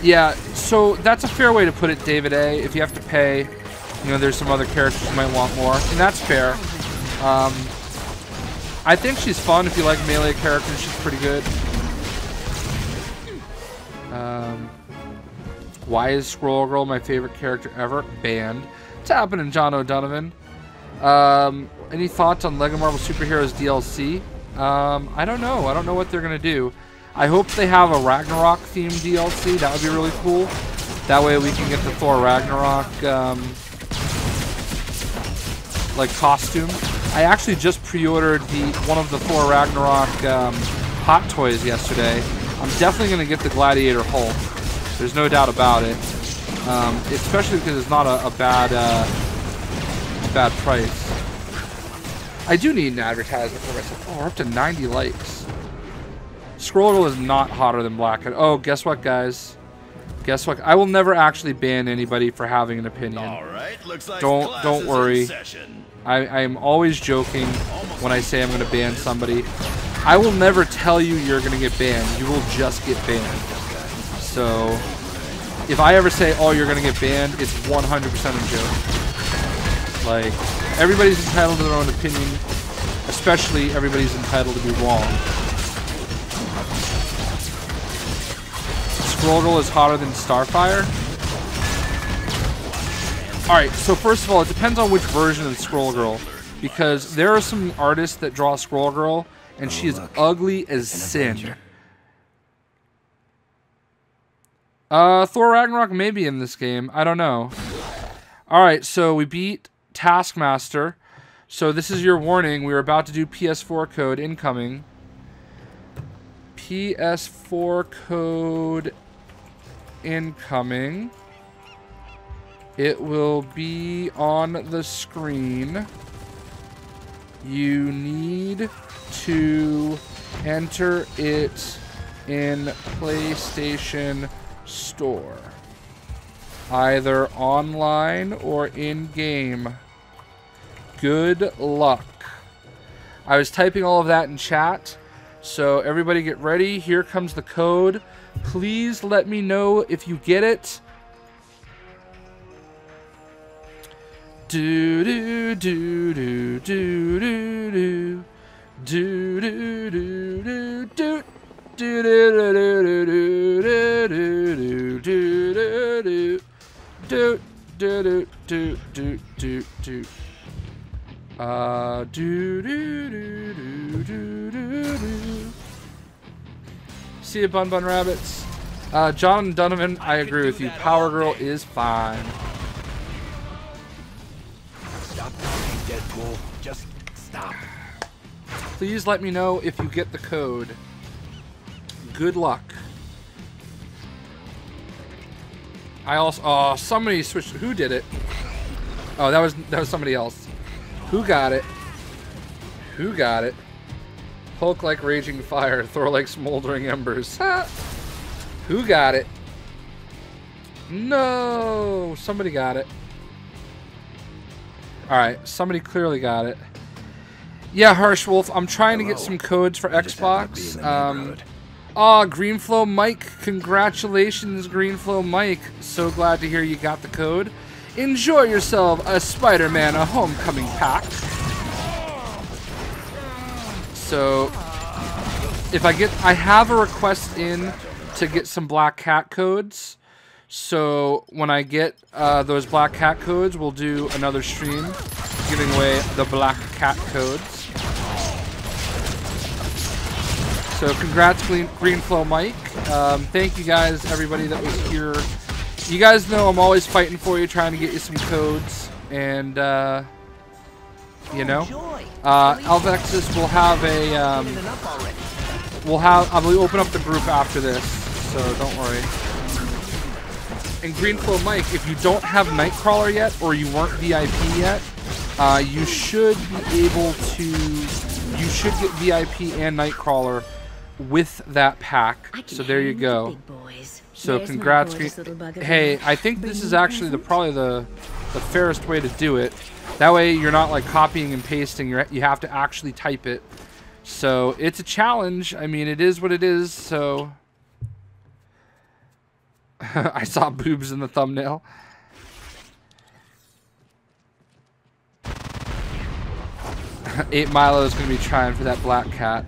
[SPEAKER 1] Yeah, so that's a fair way to put it, David A. If you have to pay, You know, there's some other characters you might want more, and that's fair. I think she's fun if you like melee characters. She's pretty good. Why is Scroll Girl my favorite character ever? Banned. What's happening, John O'Donovan? Any thoughts on LEGO Marvel Superheroes DLC? I don't know. I don't know what they're going to do. I hope they have a Ragnarok themed DLC. That would be really cool. That way we can get the Thor Ragnarok like costume. I actually just pre-ordered one of the Thor Ragnarok hot toys yesterday. I'm definitely going to get the Gladiator Hulk. There's no doubt about it. Especially because it's not a bad price. I do need an advertisement for myself. Oh, we're up to 90 likes. Scroll Girl is not hotter than Black. Oh, guess what, guys? Guess what? I will never actually ban anybody for having an opinion.
[SPEAKER 4] All right, looks like
[SPEAKER 1] Don't worry. I am always joking when I say I'm going to ban somebody. I will never tell you you're going to get banned. You will just get banned. So, if I ever say, oh, you're going to get banned, it's 100% a joke. Like, everybody's entitled to their own opinion. Especially, everybody's entitled to be wrong. Scroll Girl is hotter than Starfire. Alright, so first of all, it depends on which version of Scroll Girl. Because there are some artists that draw Scroll Girl, and she is ugly as sin. Thor Ragnarok may be in this game. I don't know. Alright, so we beat Taskmaster. So this is your warning. We are about to do PS4 code incoming. PS4 code incoming. It will be on the screen. You need to enter it in PlayStation Store. Either online or in-game. Good luck. I was typing all of that in chat. So everybody get ready. Here comes the code. Please let me know if you get it. Do do do do do do do do do do do See you, Bun Bun Rabbits. John Donovan, I agree with you. Power Girl is fine.
[SPEAKER 4] Stop talking, Deadpool. Just stop.
[SPEAKER 1] Please let me know if you get the code. Good luck. I also... Oh, somebody switched... Who did it? Oh, that was somebody else. Who got it? Who got it? Hulk like raging fire, Thor like smoldering embers. Who got it? No! Somebody got it. Alright, somebody clearly got it. Yeah, Harshwolf, I'm trying to get some codes for Xbox. Greenflow Mike. Congratulations, Greenflow Mike. So glad to hear you got the code. Enjoy yourself a Spider-Man, a Homecoming pack. So, if I have a request in to get some Black Cat codes. So, when I get those Black Cat codes, we'll do another stream giving away the Black Cat codes. So, congrats, Greenflow Mike. Thank you guys, everybody that was here. You guys know I'm always fighting for you, trying to get you some codes. And, you know, Alvexis will have a, we'll open up the group after this, so don't worry. And Greenflow Mike, if you don't have Nightcrawler yet, or you weren't VIP yet, you should be able to, you should get VIP and Nightcrawler with that pack. So there you go. So congrats. Hey, I think this is actually probably the fairest way to do it. That way you're not like copying and pasting, you have to actually type it. So it's a challenge. I mean, it is what it is, so... I saw boobs in the thumbnail. 8 Milo is going to be trying for that black cat.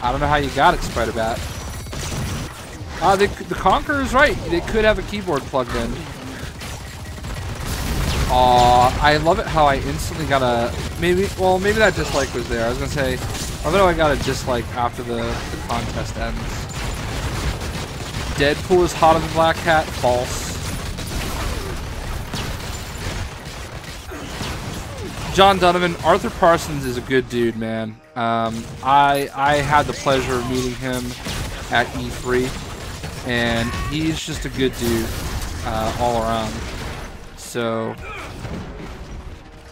[SPEAKER 1] I don't know how you got it, Spider-Bat. The Conqueror is right. They could have a keyboard plugged in. Aw, I love it how I instantly got a... Maybe that dislike was there. I was going to say, I love it how I got a dislike after the contest ends. Deadpool is hotter than Black Cat. False. John Donovan, Arthur Parsons is a good dude, man. I had the pleasure of meeting him at E3, and he's just a good dude all around. So,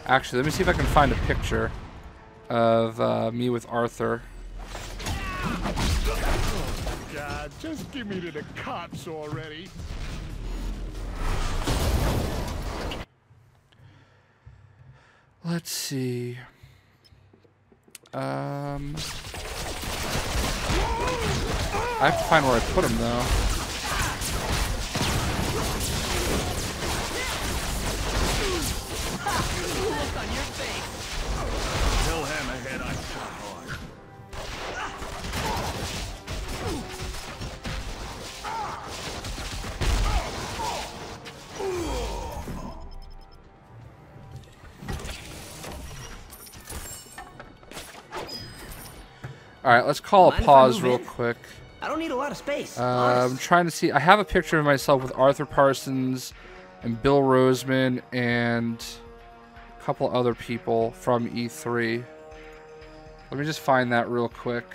[SPEAKER 1] actually, let me see if I can find a picture of me with Arthur.
[SPEAKER 6] Oh, God, just give me to the cops already.
[SPEAKER 1] Let's see. I have to find where I put him, though.
[SPEAKER 4] Look on your face. Tell Hammerhead I shot hard.
[SPEAKER 1] Alright, let's call a pause real quick.
[SPEAKER 2] I don't need a lot of space.
[SPEAKER 1] I'm trying to see. I have a picture of myself with Arthur Parsons and Bill Roseman and a couple other people from E3. Let me just find that real quick.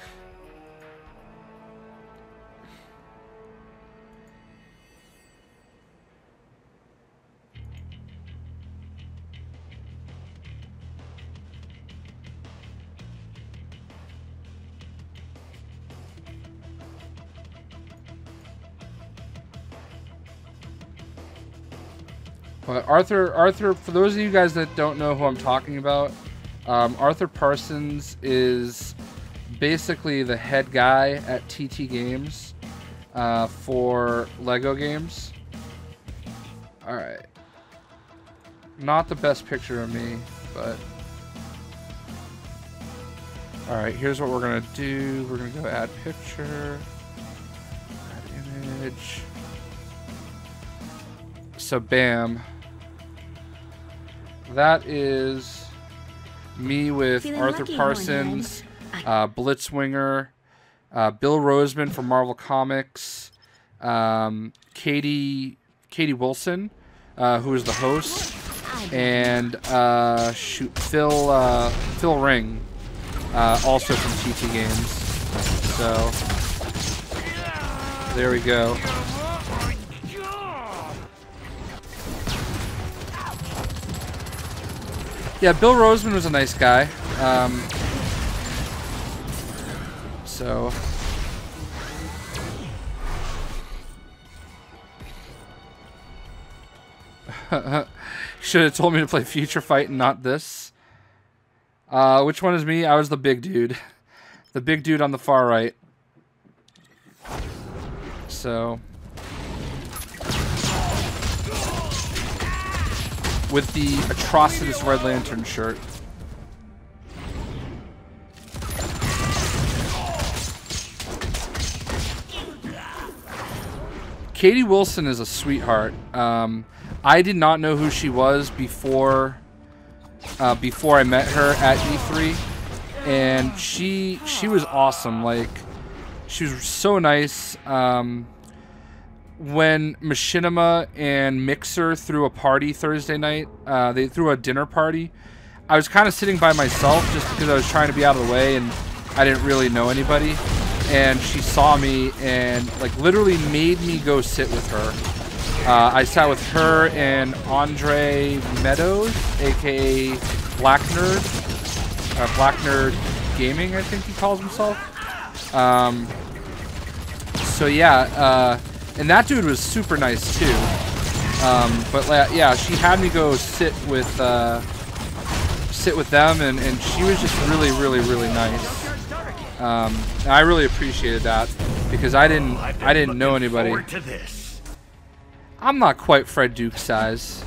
[SPEAKER 1] But Arthur, for those of you guys that don't know who I'm talking about, Arthur Parsons is basically the head guy at TT Games for Lego games. Alright. Not the best picture of me, but... Alright, here's what we're going to do. We're going to go add picture, add image. So, bam. That is me with
[SPEAKER 3] Feeling
[SPEAKER 1] Arthur
[SPEAKER 3] lucky,
[SPEAKER 1] Parsons, Blitzwinger, Bill Roseman from Marvel Comics, Katie Wilson, who is the host, and Phil Ring, also from TT Games. So there we go. Yeah, Bill Roseman was a nice guy. So... Should have told me to play Future Fight and not this. Which one is me? I was the big dude. The big dude on the far right. So... with the Atrocitus Red Lantern shirt. Katie Wilson is a sweetheart. I did not know who she was before I met her at E3, and she was awesome. Like, she was so nice. When Machinima and Mixer threw a party Thursday night, they threw a dinner party. I was kind of sitting by myself just because I was trying to be out of the way and I didn't really know anybody. And she saw me and like literally made me go sit with her. I sat with her and Andre Meadows, aka Black Nerd, Black Nerd Gaming, I think he calls himself. So yeah. And that dude was super nice too. But yeah, she had me go sit with them, and she was just really, really, really nice. And I really appreciated that because I didn't know anybody. I'm not quite Fred Duke's size.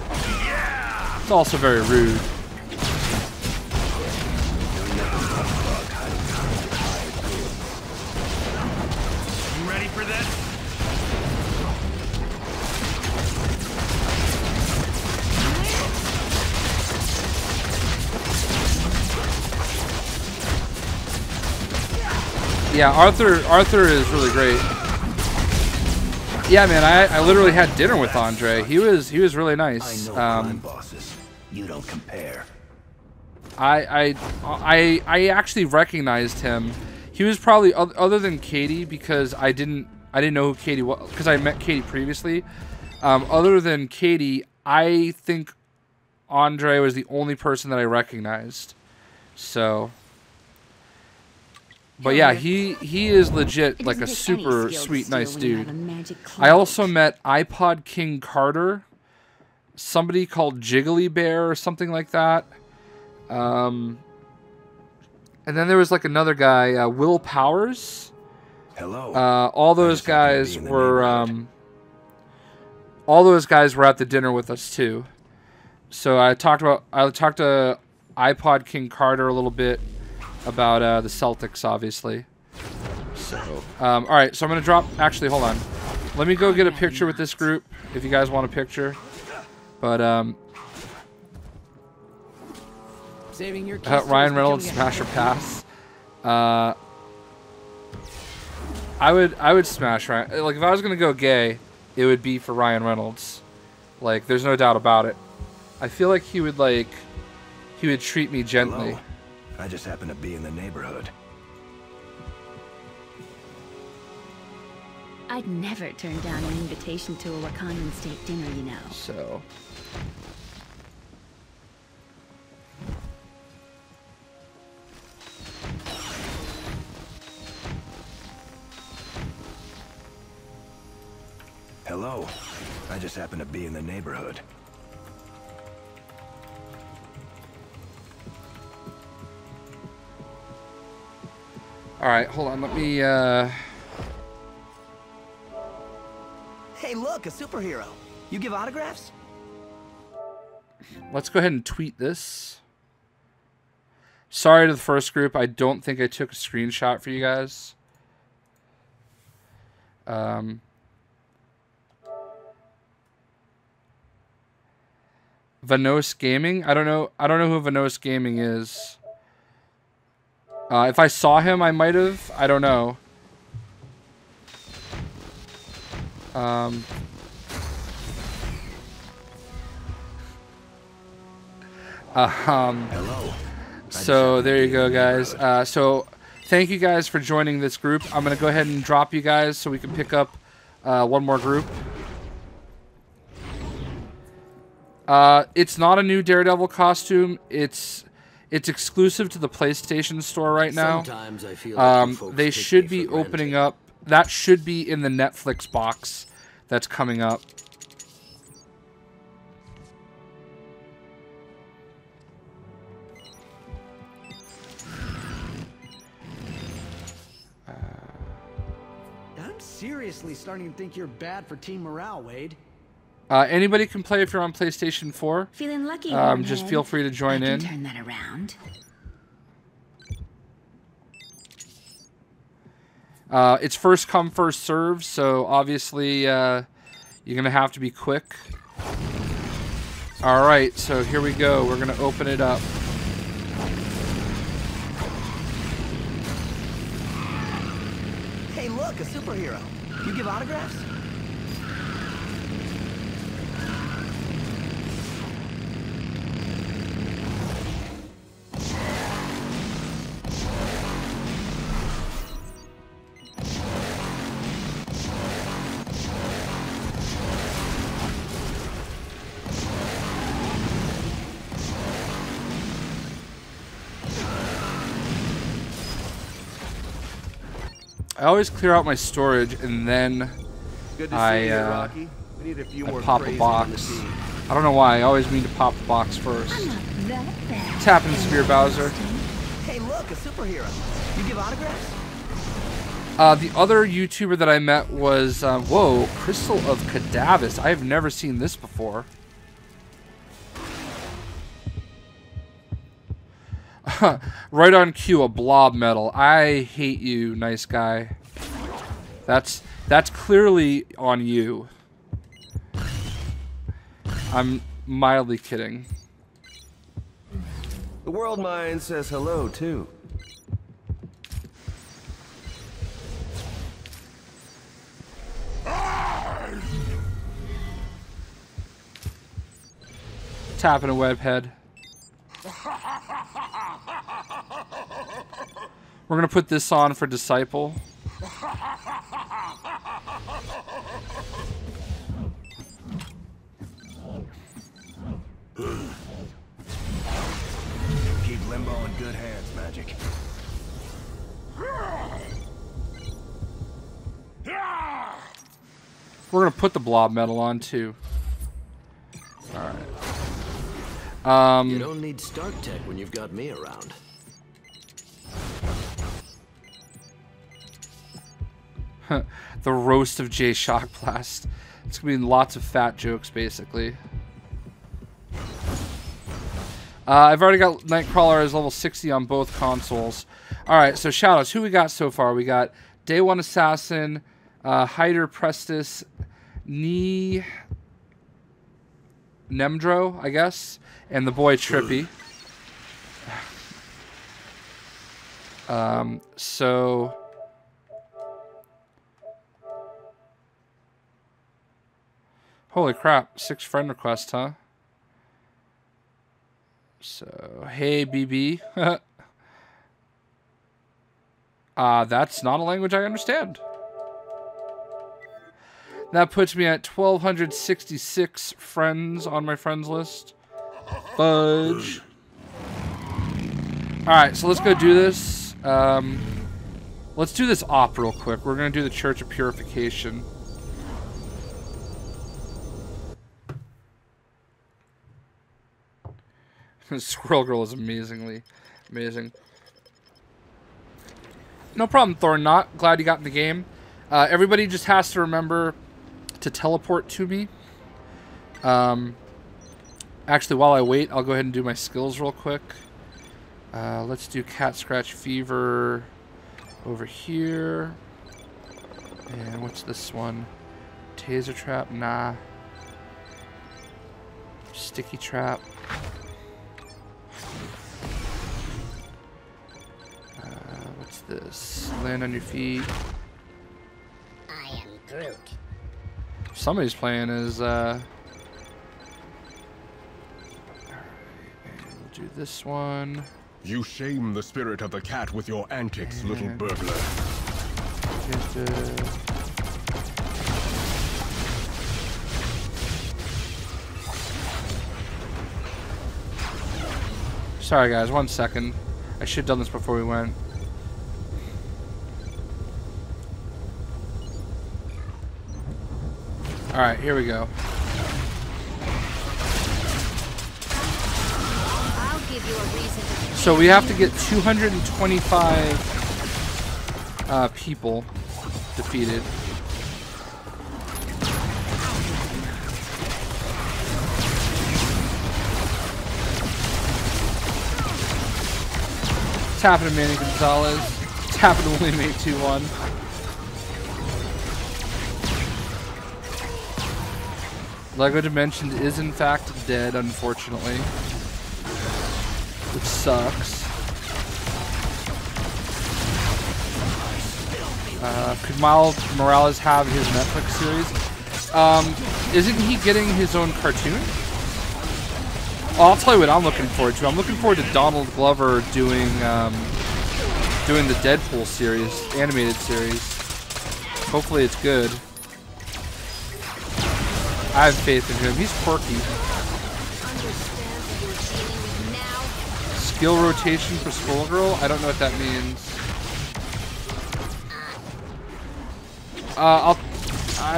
[SPEAKER 1] It's also very rude. Yeah, Arthur is really great. Yeah, man, I literally had dinner with Andre. He was really nice.
[SPEAKER 8] I know crime bosses. You don't compare.
[SPEAKER 1] I actually recognized him. He was probably other than Katie, because I didn't know who Katie was, because I met Katie previously. Other than Katie, I think Andre was the only person that I recognized. So, but yeah, he is legit like a super sweet, nice dude. I also met iPod King Carter, somebody called Jiggly Bear or something like that. And then there was like another guy, Will Powers.
[SPEAKER 8] Hello.
[SPEAKER 1] All those guys were at the dinner with us too. So I talked to iPod King Carter a little bit about the Celtics, obviously. So all right, so I'm gonna drop. Actually, hold on. Let me go get a picture with this group if you guys want a picture. But
[SPEAKER 2] Saving your
[SPEAKER 1] Ryan Reynolds smash or pass. I would smash Ryan. Like if I was gonna go gay, it would be for Ryan Reynolds. Like there's no doubt about it. I feel like he would treat me gently.
[SPEAKER 8] Hello. I just happen to be in the neighborhood.
[SPEAKER 3] I'd never turn down an invitation to a Wakandan state dinner, you know.
[SPEAKER 1] So.
[SPEAKER 8] Hello. I just happen to be in the neighborhood.
[SPEAKER 1] All right, hold on. Let me.
[SPEAKER 2] Hey, look, a superhero. You give autographs?
[SPEAKER 1] Let's go ahead and tweet this. Sorry to the first group. I don't think I took a screenshot for you guys. Vanos Gaming. I don't know who Vanos Gaming is. If I saw him, I might have. I don't know.
[SPEAKER 8] Hello.
[SPEAKER 1] So there you go, guys. So thank you guys for joining this group. I'm gonna go ahead and drop you guys so we can pick up one more group. It's not a new Daredevil costume. It's exclusive to the PlayStation Store right now.
[SPEAKER 8] Sometimes I feel like you folks
[SPEAKER 1] they
[SPEAKER 8] take
[SPEAKER 1] should
[SPEAKER 8] me
[SPEAKER 1] be
[SPEAKER 8] for
[SPEAKER 1] opening
[SPEAKER 8] granted.
[SPEAKER 1] up. That should be in the Netflix box that's coming up.
[SPEAKER 2] I'm seriously starting to think you're bad for team morale, Wade.
[SPEAKER 1] Anybody can play if you're on PlayStation 4.
[SPEAKER 3] Feeling lucky.
[SPEAKER 1] Just feel free to join
[SPEAKER 3] I
[SPEAKER 1] in.
[SPEAKER 3] can turn that around.
[SPEAKER 1] It's first come, first serve, so obviously you're gonna have to be quick. All right, so here we go. We're gonna open it up.
[SPEAKER 2] Hey, look, a superhero. You give autographs?
[SPEAKER 1] I always clear out my storage and then
[SPEAKER 4] Good to see you, Rocky. We need a few
[SPEAKER 1] I
[SPEAKER 4] more
[SPEAKER 1] pop a
[SPEAKER 4] crazy on the
[SPEAKER 1] box.
[SPEAKER 4] team.
[SPEAKER 1] I don't know why. I always mean to pop the box first.
[SPEAKER 3] I'm not that bad.
[SPEAKER 1] What's happening, Spear Bowser?
[SPEAKER 2] Hey, look, a superhero. You give autographs?
[SPEAKER 1] The other YouTuber that I met was, whoa, Crystal of Cadavis. I have never seen this before. Right on cue, a blob medal. I hate you, nice guy. That's clearly on you. I'm mildly kidding.
[SPEAKER 8] The world mind says hello too.
[SPEAKER 1] Tapping a web head. We're gonna put this on for Disciple.
[SPEAKER 8] Keep Limbo in good hands, Magic.
[SPEAKER 1] We're gonna put the blob metal on too. Alright.
[SPEAKER 9] You don't need Stark Tech when you've got me around.
[SPEAKER 1] The roast of JayShockblast. It's gonna be lots of fat jokes, basically. I've already got Nightcrawler as level 60 on both consoles. Alright, so shoutouts. Who we got so far? We got Day One Assassin, Hyder Prestis, Nemdro, I guess, and the boy Trippy. So holy crap, 6 friend requests, huh? So, hey BB. That's not a language I understand. That puts me at 1,266 friends on my friends list. Fudge. Alright, so let's go do this. Let's do this op real quick. We're going to do the Church of Purification. Squirrel Girl is amazing. No problem, Thorn. Glad you got in the game. Everybody just has to remember to teleport to me. Actually, while I wait, I'll go ahead and do my skills real quick. Let's do Cat Scratch Fever over here. And what's this one? Taser Trap? Nah. Sticky Trap. What's this? Land on your feet.
[SPEAKER 3] I am Groot.
[SPEAKER 1] Somebody's playing is, Alright, we'll do this one.
[SPEAKER 6] You shame the spirit of the cat with your antics, little burglar.
[SPEAKER 1] Sorry guys, 1 second. I should have done this before we went. Alright, here we go.
[SPEAKER 3] I'll give you a reason to...
[SPEAKER 1] So we have to get 225 people defeated. Tapping to Manny Gonzalez. Tapping to William 821. Lego Dimensions is in fact dead, unfortunately. Which sucks. Could Miles Morales have his Netflix series? Isn't he getting his own cartoon? Oh, I'll tell you what I'm looking forward to. I'm looking forward to Donald Glover doing the Deadpool series, animated series. Hopefully it's good. I have faith in him. He's quirky. Skill rotation for Squirrel Girl? I don't know what that means.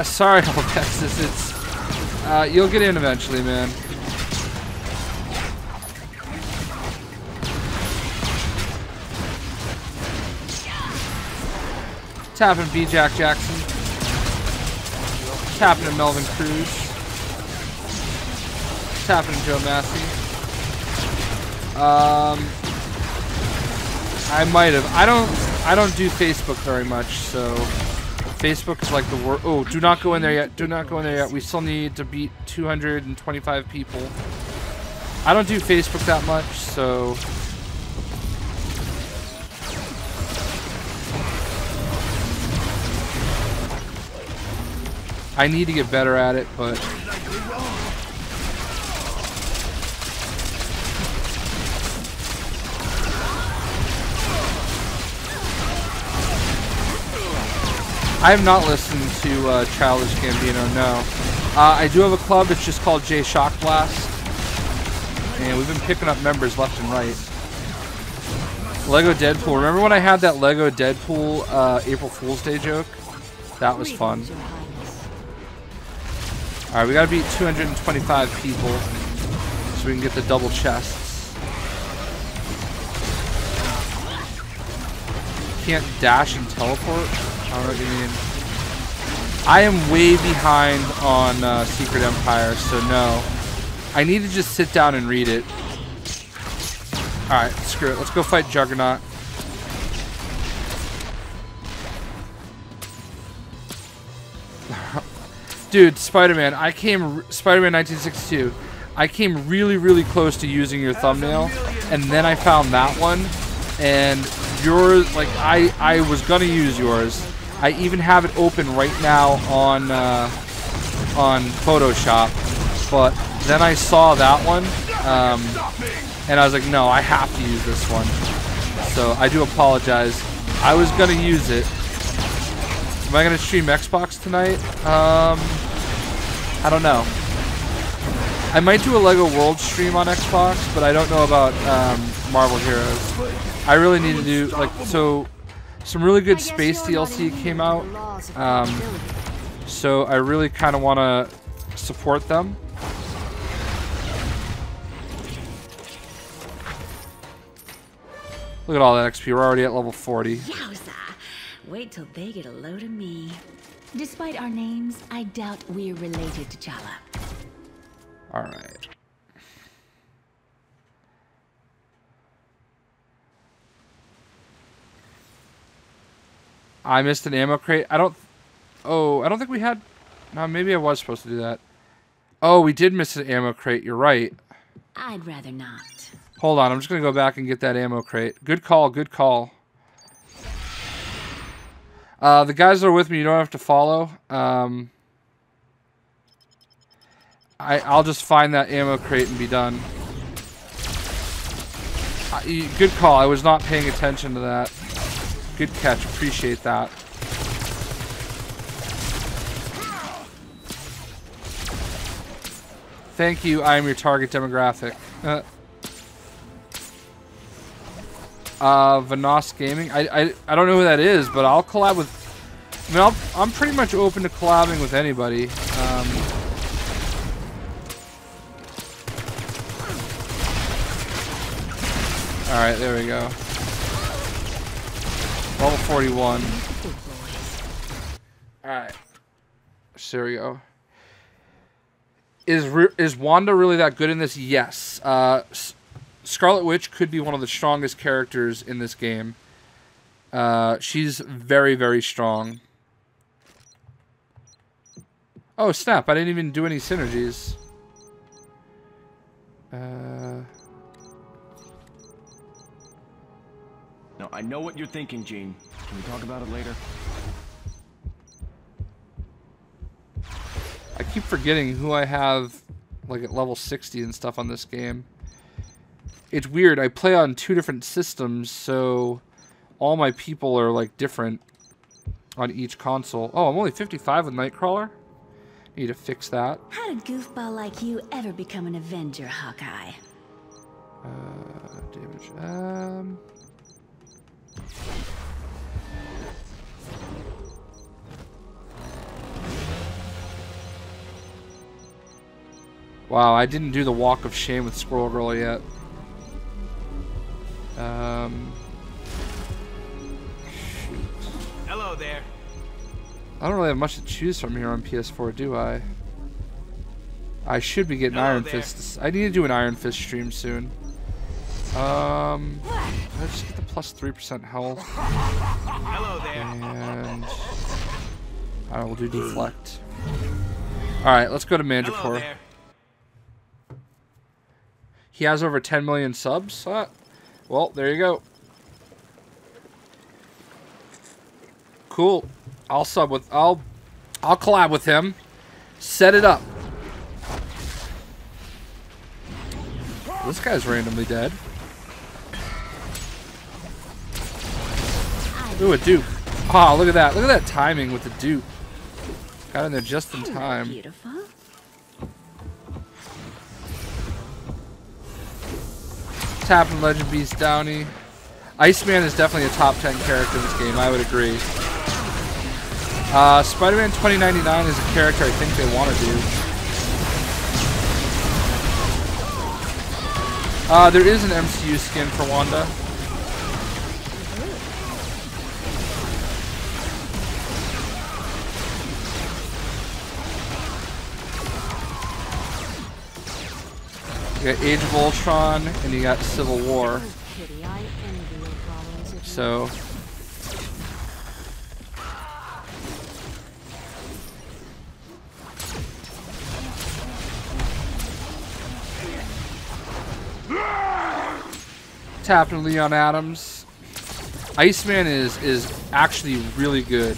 [SPEAKER 1] Sorry, Alexis. It's you'll get in eventually, man. Tapping B. Jack Jackson. Tapping to Melvin Cruz. Tapping to Joe Massey. I might have. I don't do Facebook very much, so Facebook is like the worst. Oh, do not go in there yet. Do not go in there yet. We still need to beat 225 people. I don't do Facebook that much, so I need to get better at it, but I have not listened to Childish Gambino, no. I do have a club, it's just called JayShockblast. And we've been picking up members left and right. Lego Deadpool. Remember when I had that Lego Deadpool April Fool's Day joke? That was fun. Alright, we gotta beat 225 people so we can get the double chests. Can't dash and teleport? I don't know what you mean. I am way behind on Secret Empire, so no. I need to just sit down and read it. Alright, screw it. Let's go fight Juggernaut. Dude, Spider-Man, Spider-Man 1962. I came really, really close to using your thumbnail, and then I found that one, and yours, like, I was gonna use yours. I even have it open right now on Photoshop, but then I saw that one, and I was like, no, I have to use this one. So I do apologize. I was gonna use it. Am I gonna stream Xbox tonight? I don't know. I might do a Lego World stream on Xbox, but I don't know about Marvel Heroes. I really need to do, like, so some really good space DLC came out. So I really kind of want to support them. Look at all that XP. We're already at level 40.
[SPEAKER 3] Yowza! Wait till they get a load of me. Despite our names, I doubt we're related to Chala.
[SPEAKER 1] Alright. I missed an ammo crate. I don't think we had... No, maybe I was supposed to do that. Oh, we did miss an ammo crate. You're right.
[SPEAKER 3] I'd rather not.
[SPEAKER 1] Hold on. I'm just going to go back and get that ammo crate. Good call. Good call. The guys that are with me, you don't have to follow. I'll just find that ammo crate and be done. Good call. I was not paying attention to that. Good catch. Appreciate that. Thank you. I am your target demographic. Vanos Gaming. I don't know who that is, but I'll collab with... I mean, I'm pretty much open to collabing with anybody. Alright, there we go. Level 41. Alright. So there we go. Is Wanda really that good in this? Yes. Scarlet Witch could be one of the strongest characters in this game. She's very, very strong. Oh, snap. I didn't even do any synergies.
[SPEAKER 4] No, I know what you're thinking, Gene. Can we talk about it later?
[SPEAKER 1] I keep forgetting who I have, like, at level 60 and stuff on this game. It's weird. I play on 2 different systems, so all my people are, like, different on each console. Oh, I'm only 55 with Nightcrawler? Need to fix that.
[SPEAKER 3] How did goofball like you ever become an Avenger, Hawkeye?
[SPEAKER 1] Damage. Wow, I didn't do the walk of shame with Squirrel Girl yet. Shoot.
[SPEAKER 4] Hello there.
[SPEAKER 1] I don't really have much to choose from here on PS4, do I? I should be getting Iron Fist. I need to do an Iron Fist stream soon. Let's just get the plus 3% health.
[SPEAKER 4] Hello there.
[SPEAKER 1] And I will do deflect. Alright, let's go to Mandracore. He has over 10 million subs. Well, there you go. Cool. I'll collab with him. Set it up. This guy's randomly dead. Ooh, a dupe. Oh, look at that. Look at that timing with the dupe. Got in there just in time.
[SPEAKER 3] Beautiful.
[SPEAKER 1] Tapping Legend Beast Downey. Iceman is definitely a top 10 character in this game, I would agree. Spider-Man 2099 is a character I think they want to do. There is an MCU skin for Wanda. You got Age of Ultron, and you got Civil War. So... Tapping Leon Adams. Iceman is actually really good.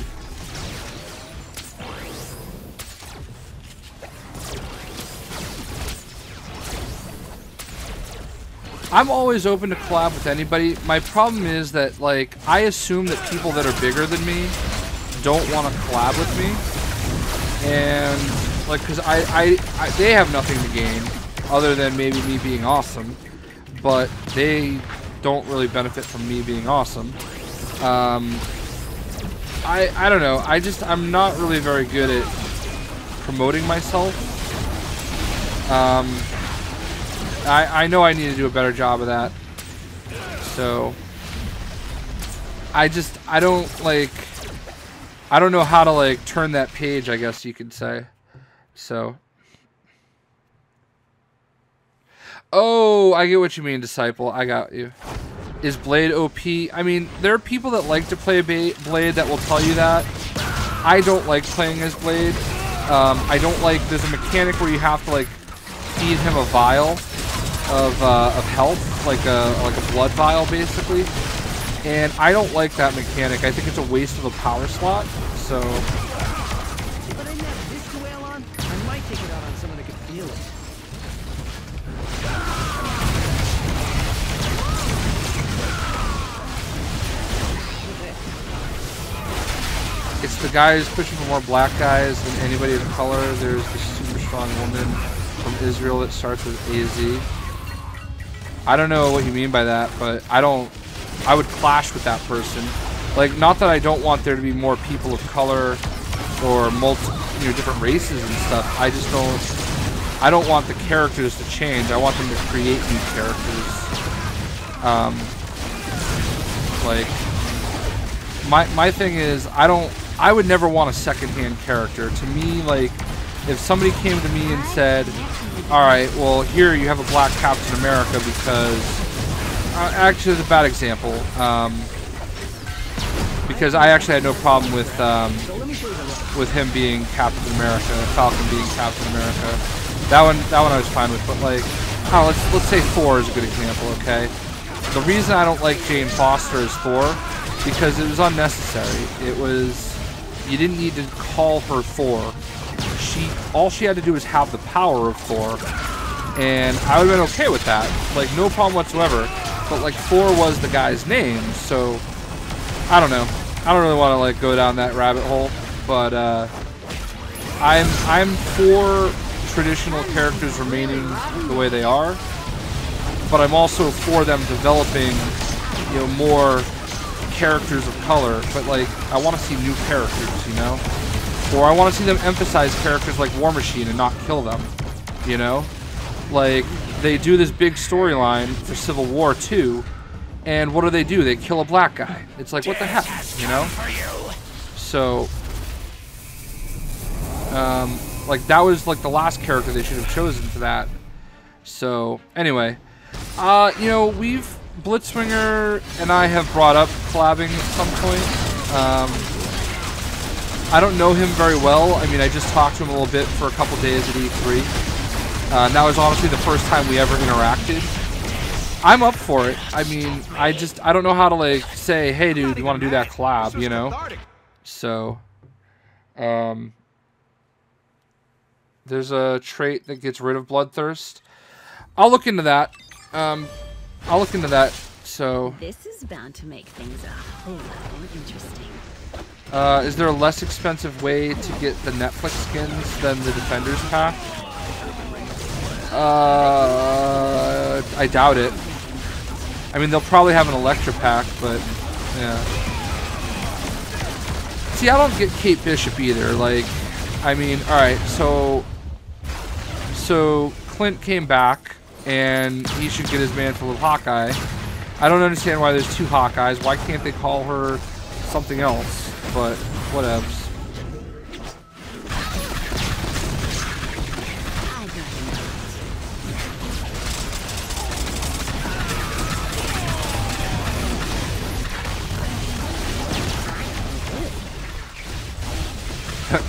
[SPEAKER 1] I'm always open to collab with anybody. My problem is that, like, I assume that people that are bigger than me don't want to collab with me. And, like, because they have nothing to gain other than maybe me being awesome. But they don't really benefit from me being awesome. I don't know. I'm not really very good at promoting myself. I know I need to do a better job of that. So I don't know how to like turn that page, I guess you could say. So oh, I get what you mean, Disciple. I got you. Is Blade OP? I mean, there are people that like to play Blade that will tell you that. I don't like playing as Blade. I don't like, there's a mechanic where you have to like feed him a vial of health, like a blood vial basically. And I don't like that mechanic. I think it's a waste of a power slot. So
[SPEAKER 2] But I have this to wail on. I might take it out on someone that can feel it.
[SPEAKER 1] it's the guys pushing for more black guys than anybody of color. There's this super strong woman from Israel that starts with AZ. I don't know what you mean by that, but I would clash with that person. Like, not that I don't want there to be more people of color or different races and stuff. I don't want the characters to change. I want them to create new characters. My thing is, I would never want a second-hand character. To me, like, if somebody came to me and said, alright, well, here you have a black Captain America because... actually, it's a bad example. Because I actually had no problem with him being Captain America, Falcon being Captain America. That one I was fine with, but like, let's say Thor is a good example, okay? The reason I don't like Jane Foster as Thor, because it was unnecessary. You didn't need to call her Thor. All she had to do was have the power of Thor, and I would have been okay with that. Like, no problem whatsoever. But like, Thor was the guy's name, so I don't know. I don't really want to like go down that rabbit hole, but I'm for traditional characters remaining the way they are, but I'm also for them developing, more characters of color. But like, I want to see new characters, or I want to see them emphasize characters like War Machine and not kill them, Like, they do this big storyline for Civil War 2, and what do? They kill a black guy. It's like, what the heck, So, like, that was like the last character they should have chosen for that. So, anyway, Blitzwinger and I have brought up collabing at some point. I don't know him very well. I mean, I just talked to him a little bit for a couple days at E3. That was honestly the first time we ever interacted. I'm up for it. I mean, I don't know how to like say, hey dude, you want to do that collab, So, there's a trait that gets rid of bloodthirst. I'll look into that. So
[SPEAKER 3] This is bound to make things a whole lot more interesting.
[SPEAKER 1] Is there a less expensive way to get the Netflix skins than the Defenders pack? I doubt it. I mean, they'll probably have an Electra pack, but yeah. See, I don't get Kate Bishop either. Like, I mean, all right, so Clint came back, and he should get his mantle of Hawkeye. I don't understand why there's two Hawkeyes. Why can't they call her something else? But whatevs.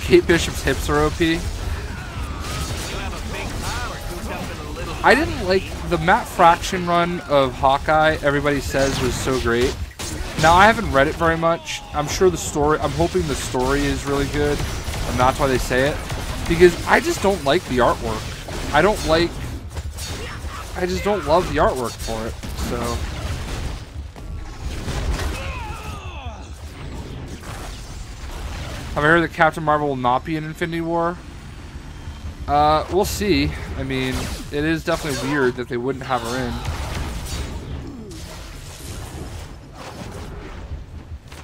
[SPEAKER 1] Kate Bishop's hips are OP. I didn't like the Matt Fraction run of Hawkeye. Everybody says was so great. Now I haven't read it very much. I'm sure the story. I'm hoping the story is really good, and that's why they say it. Because I just don't like the artwork. I just don't love the artwork for it. So. Have I heard that Captain Marvel will not be in Infinity War? We'll see. I mean, it is definitely weird that they wouldn't have her in.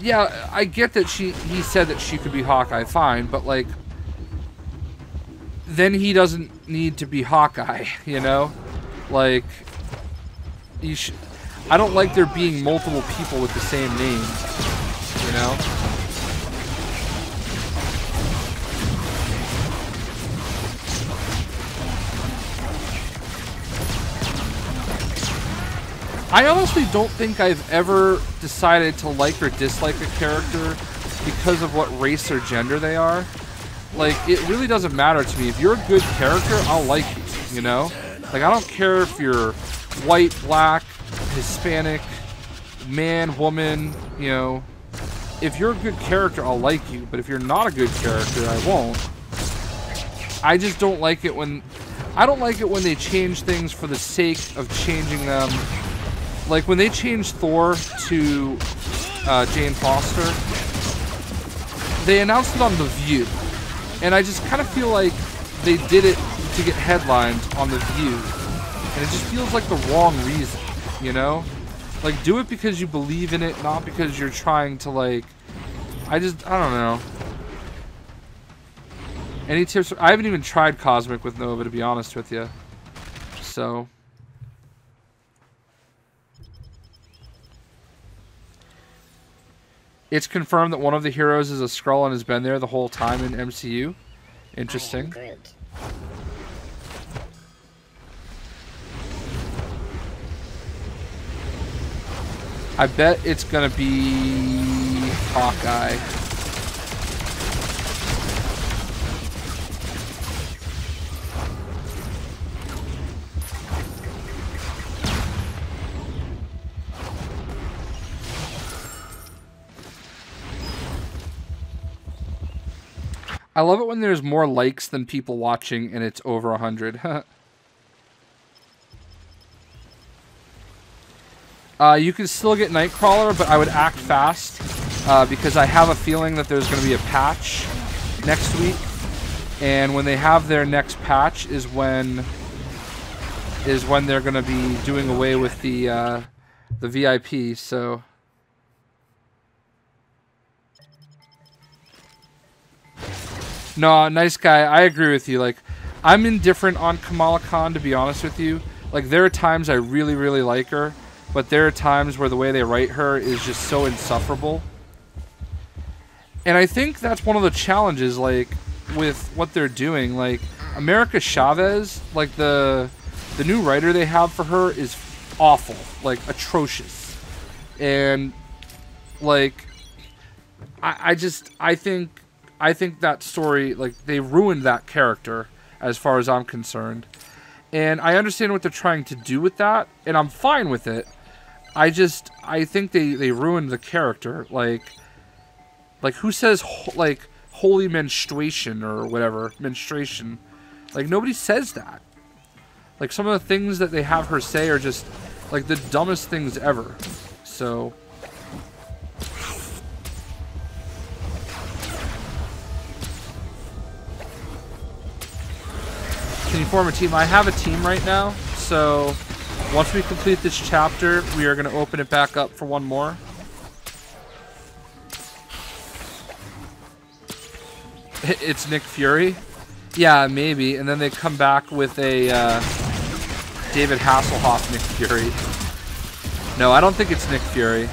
[SPEAKER 1] Yeah, I get that he said that she could be Hawkeye, fine, but like, then he doesn't need to be Hawkeye, you know? Like, I don't like there being multiple people with the same name, you know? I honestly don't think I've ever decided to like or dislike a character because of what race or gender they are. Like, it really doesn't matter to me. If you're a good character, I'll like you, you know? Like, I don't care if you're white, black, Hispanic, man, woman, you know. If you're a good character, I'll like you. But if you're not a good character, I won't. I just don't like it when... I don't like it when they change things for the sake of changing them. Like, when they changed Thor to Jane Foster, they announced it on The View. And I just kind of feel like they did it to get headlines on The View. And it just feels like the wrong reason, you know? Like, do it because you believe in it, not because you're trying to, like... I don't know. Any tips? I haven't even tried Cosmic with Nova, to be honest with you. So... It's confirmed that one of the heroes is a Skrull and has been there the whole time in MCU. Interesting. I bet it's gonna be Hawkeye. I love it when there's more likes than people watching and it's over 100. You can still get Nightcrawler, but I would act fast because I have a feeling that there's going to be a patch next week, and when they have their next patch is when they're going to be doing away with the VIP. So. No, nice guy. I agree with you. Like, I'm indifferent on Kamala Khan, to be honest with you. Like, there are times I really, really like her, but there are times where the way they write her is just so insufferable. And I think that's one of the challenges, like, with what they're doing. Like, America Chavez, like, the new writer they have for her is awful. Like, atrocious. And, like, I think that story, like, they ruined that character as far as I'm concerned. And I understand what they're trying to do with that, and I'm fine with it. I think they ruined the character. Like who says, like, holy menstruation or whatever, menstruation? Like, nobody says that. Like, some of the things that they have her say are just, like, the dumbest things ever. So... Can you form a team? I have a team right now, so once we complete this chapter, we are going to open it back up for one more. It's Nick Fury? Yeah, maybe. And then they come back with a David Hasselhoff Nick Fury. No, I don't think it's Nick Fury.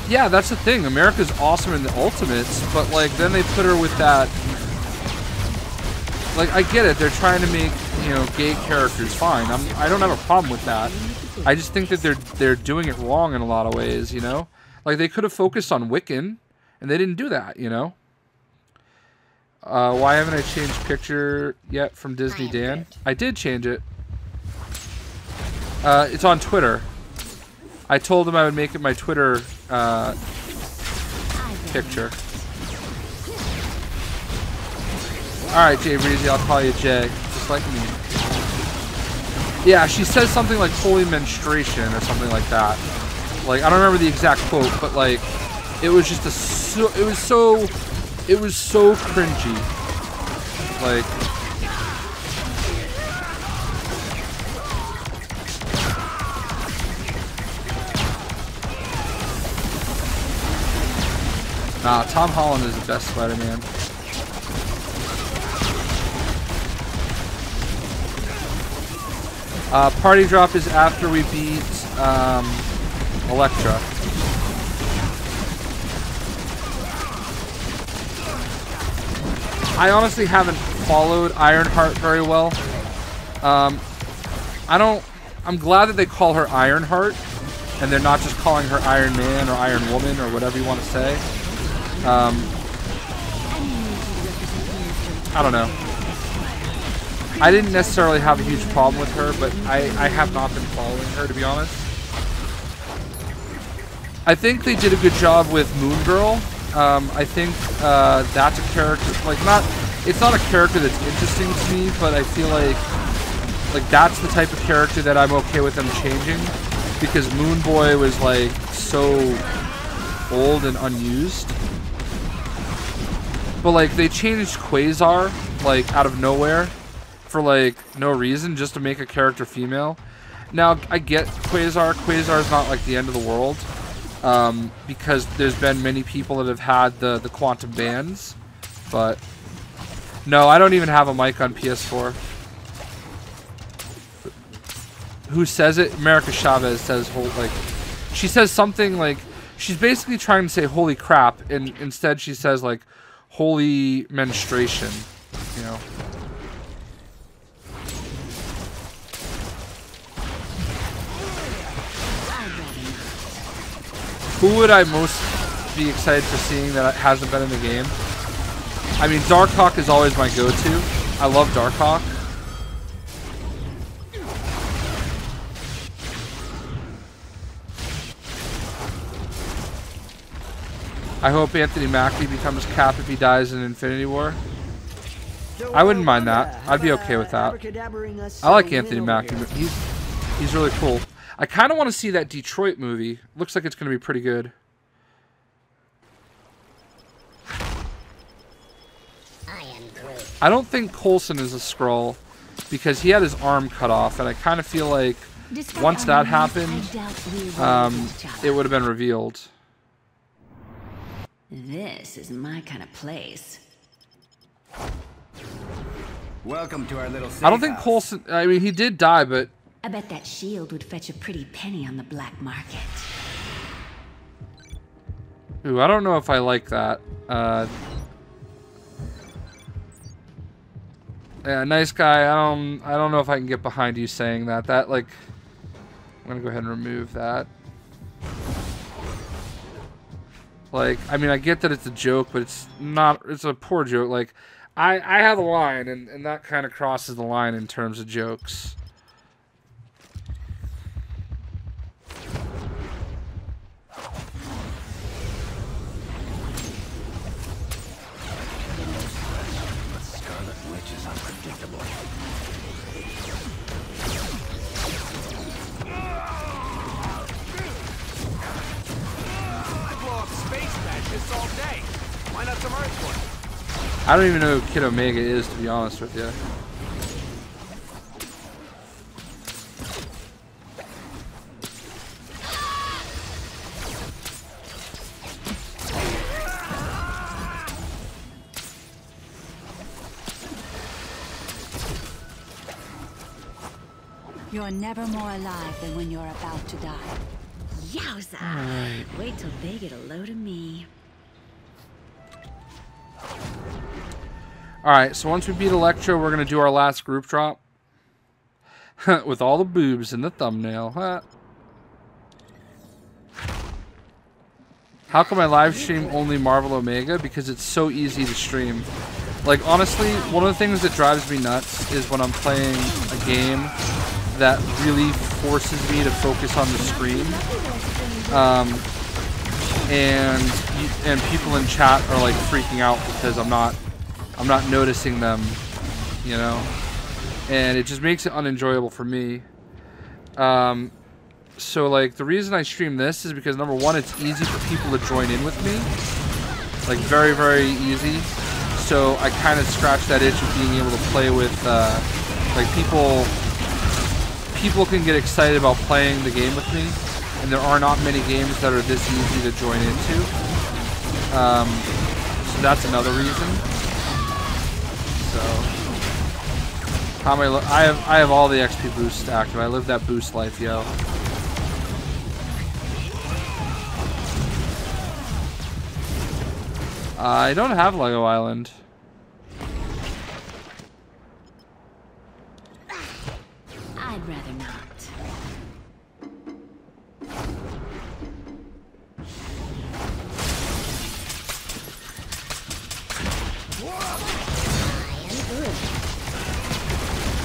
[SPEAKER 1] Yeah, that's the thing. America's awesome in the Ultimates, but like then they put her with that. Like I get it, they're trying to make, you know, gay characters fine. I don't have a problem with that. I just think that they're doing it wrong in a lot of ways, you know? Like they could have focused on Wiccan, and they didn't do that, you know? Why haven't I changed picture yet from Disney Dan? I did change it. It's on Twitter. I told them I would make it my Twitter picture. Alright, Jay Breezy, I'll call you Jay. Just like me. Yeah, she says something like holy menstruation or something like that. Like, I don't remember the exact quote, but like, it was just it was so cringy. Like, nah, Tom Holland is the best Spider-Man. Party drop is after we beat Elektra. I honestly haven't followed Ironheart very well. I'm glad that they call her Ironheart and they're not just calling her Iron Man or Iron Woman or whatever you want to say. I don't know. I didn't necessarily have a huge problem with her, but I have not been following her, to be honest. I think they did a good job with Moon Girl. I think that's a character, like, it's not a character that's interesting to me, but I feel like that's the type of character that I'm okay with them changing, because Moon Boy was like so old and unused. But like they changed Quasar like out of nowhere for like no reason, just to make a character female. Now I get Quasar. Quasar is not like the end of the world, because there's been many people that have had the quantum bands. But no, I don't even have a mic on PS4. Who says it? America Chavez says, like, she says something like, she's basically trying to say holy crap, and instead she says like holy menstruation, you know. Who would I most be excited for seeing that hasn't been in the game? I mean, Darkhawk is always my go-to. I love Darkhawk. I hope Anthony Mackie becomes Cap if he dies in Infinity War. I wouldn't mind that. I'd be okay with that. I like Anthony Mackie. He's really cool. I kind of want to see that Detroit movie. Looks like it's going to be pretty good. I don't think Coulson is a Skrull because he had his arm cut off, and I kind of feel like once that happened, it would have been revealed.
[SPEAKER 3] This is my kind of place.
[SPEAKER 7] Welcome to our little safe
[SPEAKER 1] I don't think
[SPEAKER 7] house.
[SPEAKER 1] Coulson... I mean, he did die, but...
[SPEAKER 3] I bet that shield would fetch a pretty penny on the black market.
[SPEAKER 1] Ooh, I don't know if I like that. Yeah, nice guy. I don't know if I can get behind you saying that. That, like... I'm gonna go ahead and remove that. Like, I mean, I get that it's a joke, but it's not... It's a poor joke. Like, I have a line, and that kind of crosses the line in terms of jokes. I don't even know who Kid Omega is, to be honest with you.
[SPEAKER 3] You're never more alive than when you're about to die. Yowza!
[SPEAKER 1] Alright.
[SPEAKER 3] Wait till they get a load of me.
[SPEAKER 1] Alright, so once we beat Electro, we're going to do our last group drop. With all the boobs in the thumbnail. Huh? How come I live stream only Marvel Omega? Because it's so easy to stream. Like, honestly, one of the things that drives me nuts is when I'm playing a game that really forces me to focus on the screen. And people in chat are like freaking out because I'm not noticing them, you know, and it just makes it unenjoyable for me. So like the reason I stream this is because number one, it's easy for people to join in with me, like very, very easy. So I kind of scratch that itch of being able to play with like people can get excited about playing the game with me, and there are not many games that are this easy to join into. So that's another reason. So how am I have all the XP boosts active. I live that boost life, yo. I don't have Lego Island.
[SPEAKER 3] I'd rather not.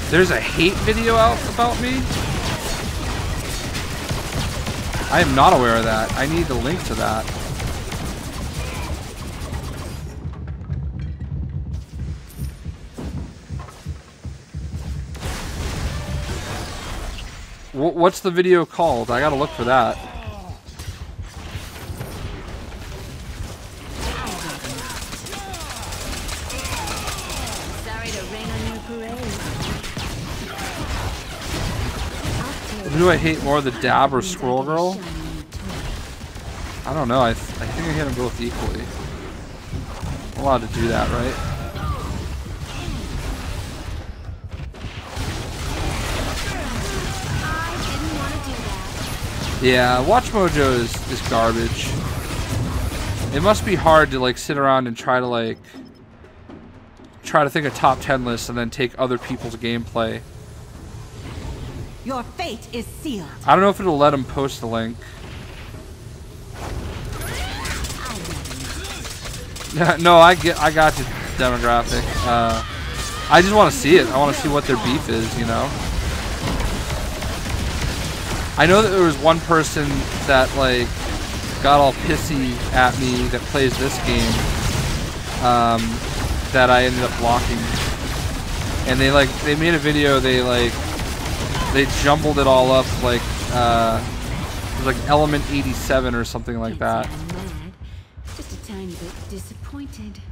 [SPEAKER 1] There's a hate video out about me? I am not aware of that. I need the link to that. What's the video called? I gotta look for that.
[SPEAKER 3] Sorry to rain on your parade.
[SPEAKER 1] Who do I hate more, the Dab or Squirrel Girl? I don't know. I think I hit them both equally. I'm allowed to do that, right? Yeah, Watch Mojo is garbage. It must be hard to like sit around and try to think of top 10 lists and then take other people's gameplay.
[SPEAKER 3] Your fate is sealed.
[SPEAKER 1] I don't know if it'll let him post the link. No, I got your demographic. I just want to see it. I want to see what their beef is, you know. I know that there was one person that like got all pissy at me that plays this game that I ended up blocking, and they made a video. They jumbled it all up like it was like Element 87 or something like that.
[SPEAKER 3] I'm mad, just a tiny bit disappointed.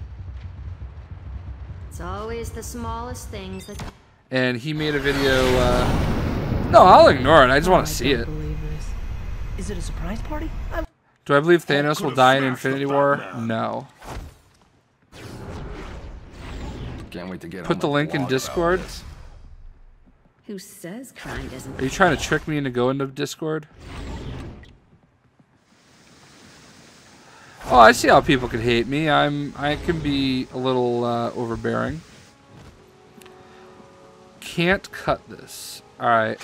[SPEAKER 3] It's always the smallest things that.
[SPEAKER 1] And he made a video. No, I'll ignore it. I just want to see it.
[SPEAKER 2] Is it a surprise party?
[SPEAKER 1] Do I believe Thanos will die in Infinity War? No.
[SPEAKER 8] Can't wait to get
[SPEAKER 1] Put the link in Discord.
[SPEAKER 3] Who says crime doesn't?
[SPEAKER 1] Are you trying to trick me into going to Discord? Oh, I see how people could hate me. I can be a little overbearing. Can't cut this. All right.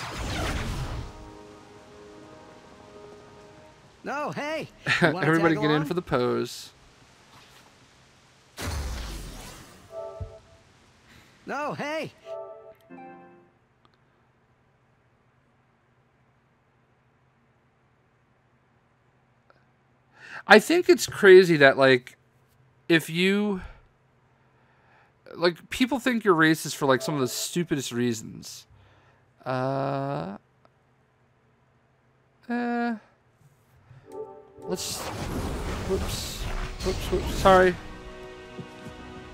[SPEAKER 2] No, hey.
[SPEAKER 1] Everybody get in for the pose.
[SPEAKER 2] No, hey.
[SPEAKER 1] I think it's crazy that like if you like people think you're racist for like some of the stupidest reasons. Let's whoops, sorry.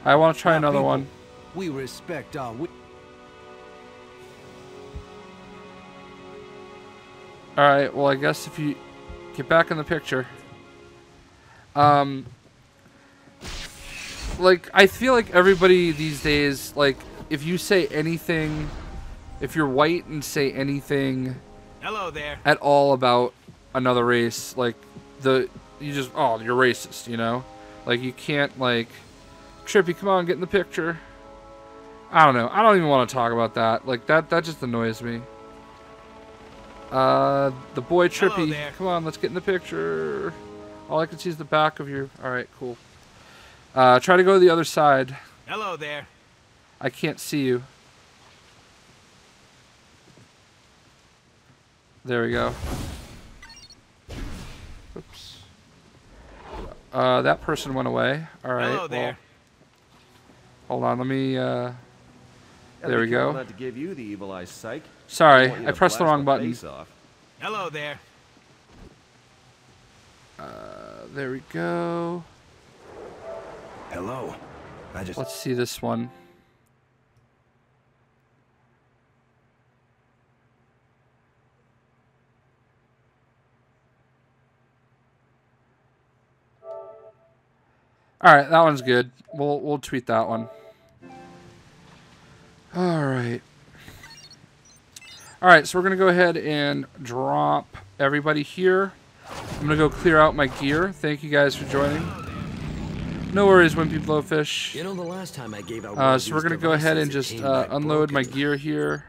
[SPEAKER 1] I want to try another one.
[SPEAKER 10] We respect our...
[SPEAKER 1] Alright, well, I guess if you get back in the picture. Like, I feel like everybody these days, like, if you say anything, if you're white and say anything
[SPEAKER 4] Hello there.
[SPEAKER 1] at all about another race, like, you just, oh, you're racist, you know? Like, you can't, like, Trippy, come on, get in the picture. I don't know. I don't even want to talk about that. Like, that just annoys me. The boy Trippy, come on, let's get in the picture. All I can see is the back of your... Alright, cool. Try to go to the other side.
[SPEAKER 4] Hello there.
[SPEAKER 1] I can't see you. There we go. Oops. That person went away. Alright,
[SPEAKER 4] Hello there.
[SPEAKER 1] well... Hold on, let me, there we go.
[SPEAKER 11] Not to give you the evil eye, psych.
[SPEAKER 1] Sorry, I pressed the wrong button.
[SPEAKER 4] Hello there.
[SPEAKER 1] There we go.
[SPEAKER 8] Hello.
[SPEAKER 1] Let's see this one. All right, that one's good. We'll tweet that one. All right. All right, so we're gonna go ahead and drop everybody here. I'm gonna go clear out my gear. Thank you guys for joining. No worries, Wimpy Blowfish.
[SPEAKER 9] You know, the last time I gave out
[SPEAKER 1] so we're gonna go ahead and just unload my gear here.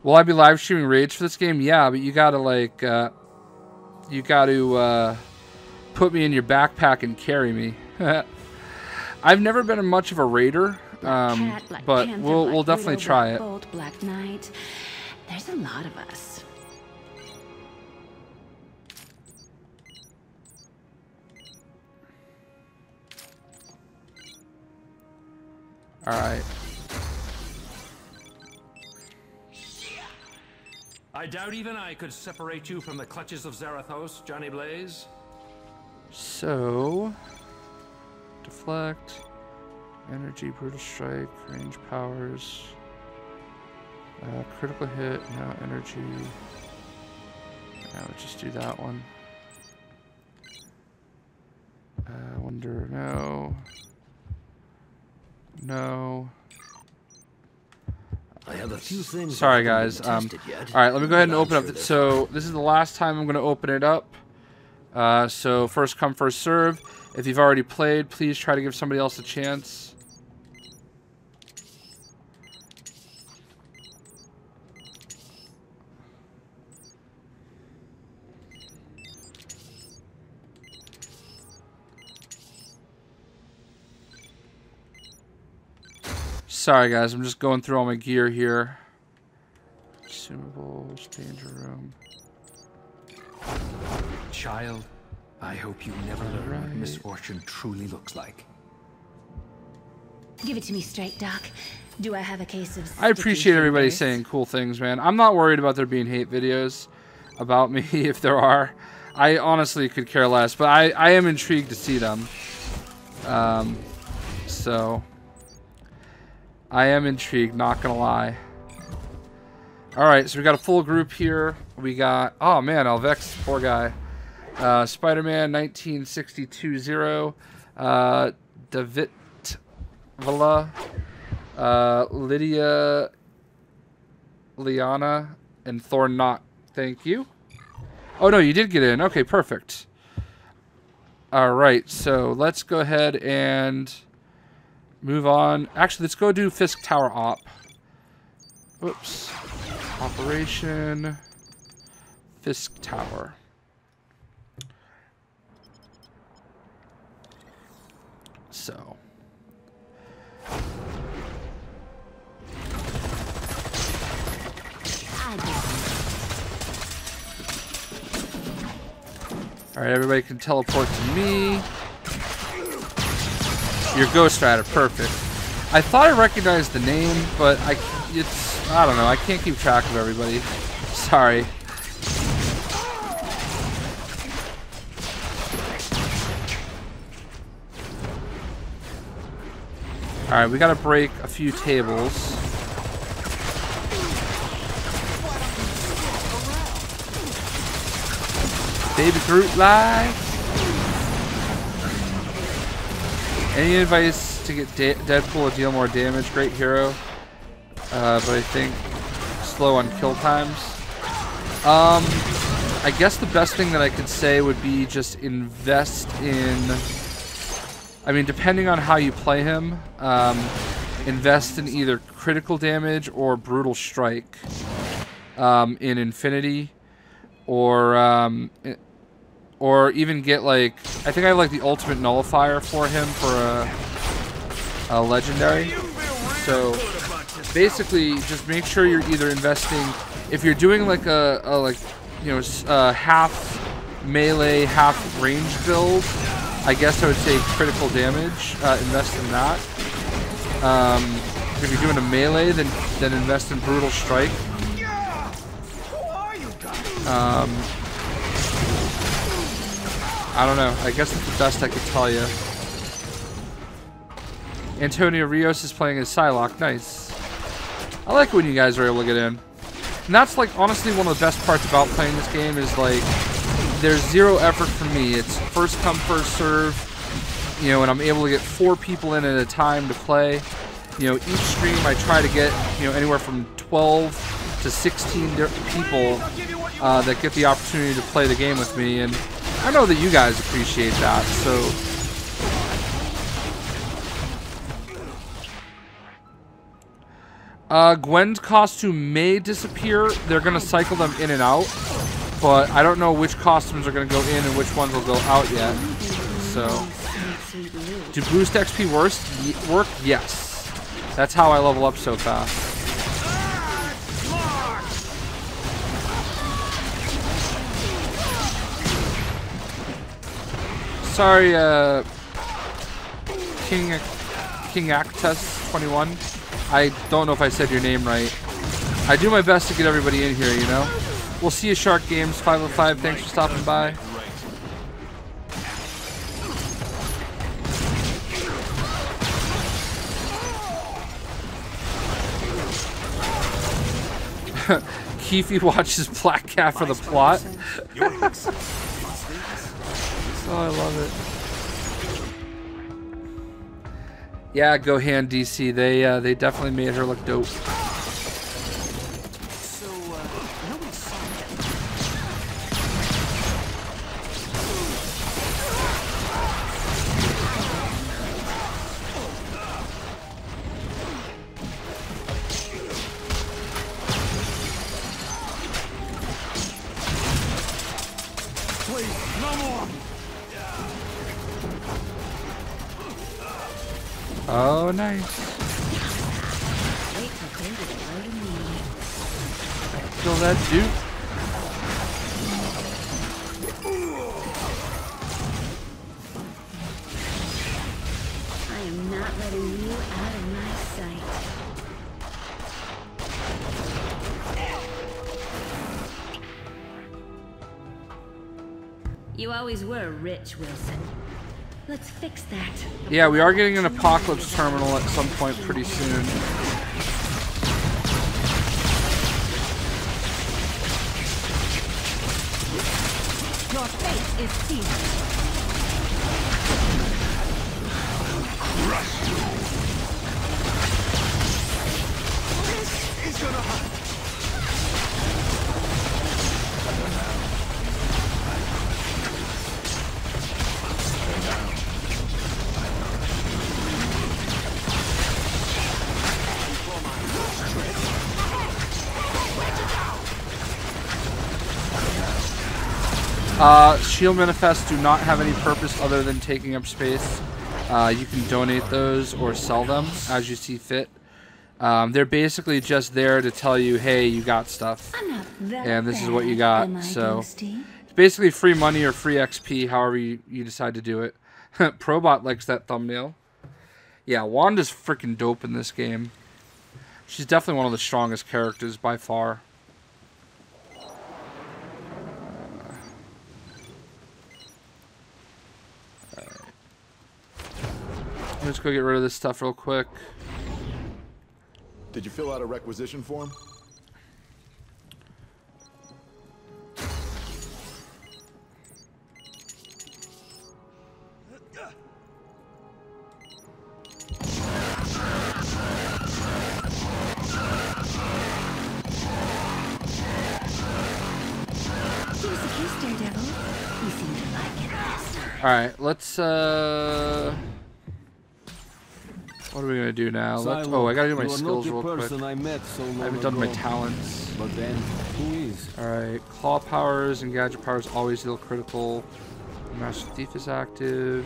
[SPEAKER 1] Will I be live streaming raids for this game? Yeah, but you gotta like, you gotta put me in your backpack and carry me. I've never been much of a raider, but we'll definitely try it.
[SPEAKER 3] Bolt, Black Knight. There's a lot of us.
[SPEAKER 1] All right.
[SPEAKER 12] I doubt even I could separate you from the clutches of Zarathos, Johnny Blaze.
[SPEAKER 1] So, deflect, energy, brutal strike, range powers, critical hit, now energy. I would just do that one. Wonder, no. No.
[SPEAKER 9] I have a few things.
[SPEAKER 1] Sorry, guys. All right, let me go ahead and open up. So this is the last time I'm going to open it up. So first come, first serve. If you've already played, please try to give somebody else a chance. Sorry, guys. I'm just going through all my gear here. Consumables, danger room.
[SPEAKER 10] Child, I hope you never learn what misfortune truly looks like.
[SPEAKER 3] Give it to me straight, Doc. Do I have a case of...
[SPEAKER 1] I appreciate everybody saying cool things, man. I'm not worried about there being hate videos about me, if there are. I honestly could care less, but I am intrigued to see them. So... I am intrigued, not gonna lie. Alright, so we got a full group here. We got, oh man, Alvex, poor guy. Spider-Man 1962-0. David Villa. Lydia Liana and Thorn Knot. Thank you. Oh no, you did get in. Okay, perfect. Alright, so let's go ahead and move on. Actually, let's go do Fisk Tower Op. Oops. Operation Fisk Tower. So. Alright, everybody can teleport to me. Your Ghost Rider, perfect. I thought I recognized the name, but I don't know, I can't keep track of everybody. Sorry. Alright, we gotta break a few tables. Baby Groot live. Any advice to get Deadpool to deal more damage? Great hero. But I think slow on kill times. I guess the best thing that I could say would be just invest in... I mean, depending on how you play him, invest in either critical damage or brutal strike in Infinity, or even get like, I think I have like the ultimate nullifier for him for a legendary. So basically, just make sure you're either investing, if you're doing like a half melee, half range build, I guess I would say critical damage, invest in that. If you're doing a melee, then invest in brutal strike. I don't know. I guess that's the best I could tell you. Antonio Rios is playing as Psylocke. Nice. I like it when you guys are able to get in. And that's like honestly one of the best parts about playing this game is like there's zero effort from me. It's first come, first serve. You know, and I'm able to get 4 people in at a time to play. You know, each stream I try to get, you know, anywhere from 12 to 16 people that get the opportunity to play the game with me, and I know that you guys appreciate that, so... Gwen's costume may disappear. They're going to cycle them in and out, but I don't know which costumes are going to go in and which ones will go out yet, so... Do boost XP work? Yes. That's how I level up so fast. Sorry, King Actus 21. I don't know if I said your name right. I do my best to get everybody in here, you know? We'll see you, Shark Games 505. Thanks for stopping by. Keefe watches Black Cat for the plot. Oh, I love it. Yeah, Gohan DC. They definitely made her look dope. Oh, nice. Kill that dude.
[SPEAKER 3] I am not letting you out of my sight. You always were rich, Wilson. Let's fix that.
[SPEAKER 1] Yeah, we are getting an Apocalypse terminal at some point pretty soon.
[SPEAKER 3] Your fate is sealed.
[SPEAKER 6] This is gonna hurt.
[SPEAKER 1] Shield manifests do not have any purpose other than taking up space. You can donate those or sell them as you see fit. They're basically just there to tell you, hey, you got stuff, and this is what you got. So it's basically free money or free XP, however you decide to do it. Probot likes that thumbnail. Yeah, Wanda's freaking dope in this game. She's definitely one of the strongest characters by far. Let's go get rid of this stuff real quick.
[SPEAKER 13] Did you fill out a requisition form?
[SPEAKER 1] Alright, let's what are we gonna do now? Oh, I gotta do my skills real quick. I haven't done my talents.
[SPEAKER 9] But then, who is?
[SPEAKER 1] Alright, claw powers and gadget powers always deal critical. Master Thief is active.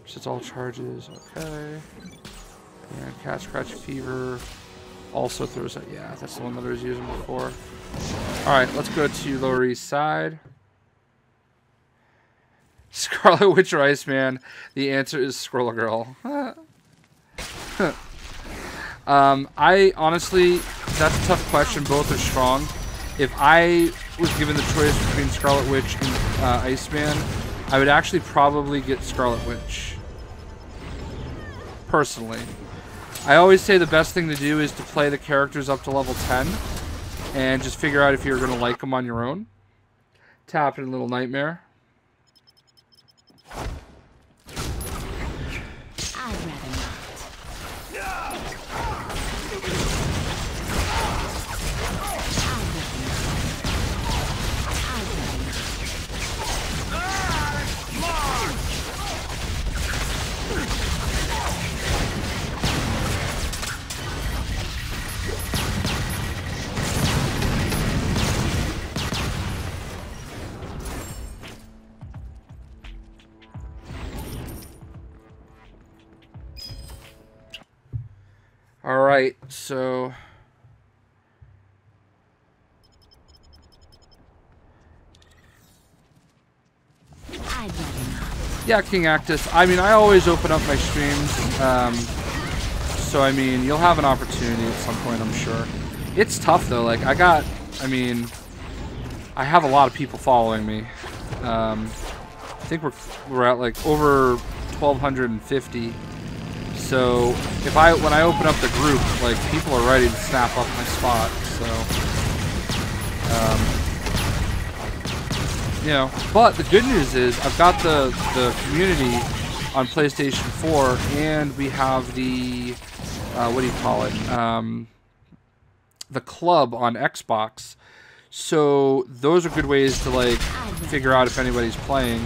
[SPEAKER 1] Resets all charges. Okay. And Cat Scratch Fever also throws out. Yeah, that's the one that I was using before. Alright, let's go to Lower East Side. Scarlet Witch or Iceman? The answer is Squirrel Girl. I honestly, that's a tough question. Both are strong. If I was given the choice between Scarlet Witch and Iceman, I would actually probably get Scarlet Witch. Personally. I always say the best thing to do is to play the characters up to level 10 and just figure out if you're going to like them on your own. Tap in Little Nightmare. Alright, so yeah, King Actus. I mean, I always open up my streams, so I mean, you'll have an opportunity at some point, I'm sure. It's tough though. Like, I have a lot of people following me. I think we're at like over 1,250. So when I open up the group, like, people are ready to snap up my spot. So, you know. But the good news is I've got the community on PlayStation 4, and we have the what do you call it? The club on Xbox. So those are good ways to like figure out if anybody's playing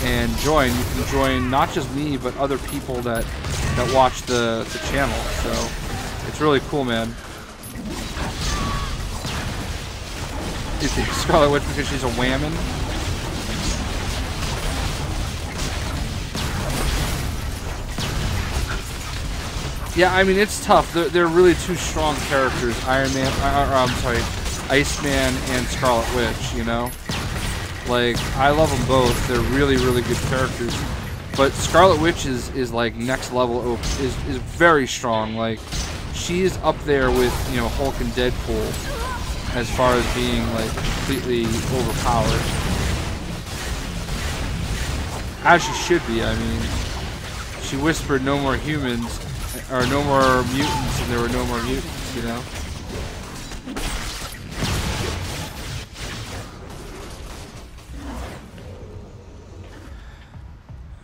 [SPEAKER 1] and join. You can join not just me, but other people that watch the channel. So it's really cool, man. You think Scarlet Witch because she's a whammon? Yeah, I mean, it's tough. They're really two strong characters. Iceman and Scarlet Witch, you know? Like, I love them both. They're really, really good characters. But Scarlet Witch is like next level, is very strong. Like, she's up there with, you know, Hulk and Deadpool as far as being like completely overpowered. As she should be. I mean, she whispered no more humans, or no more mutants, and there were no more mutants, you know?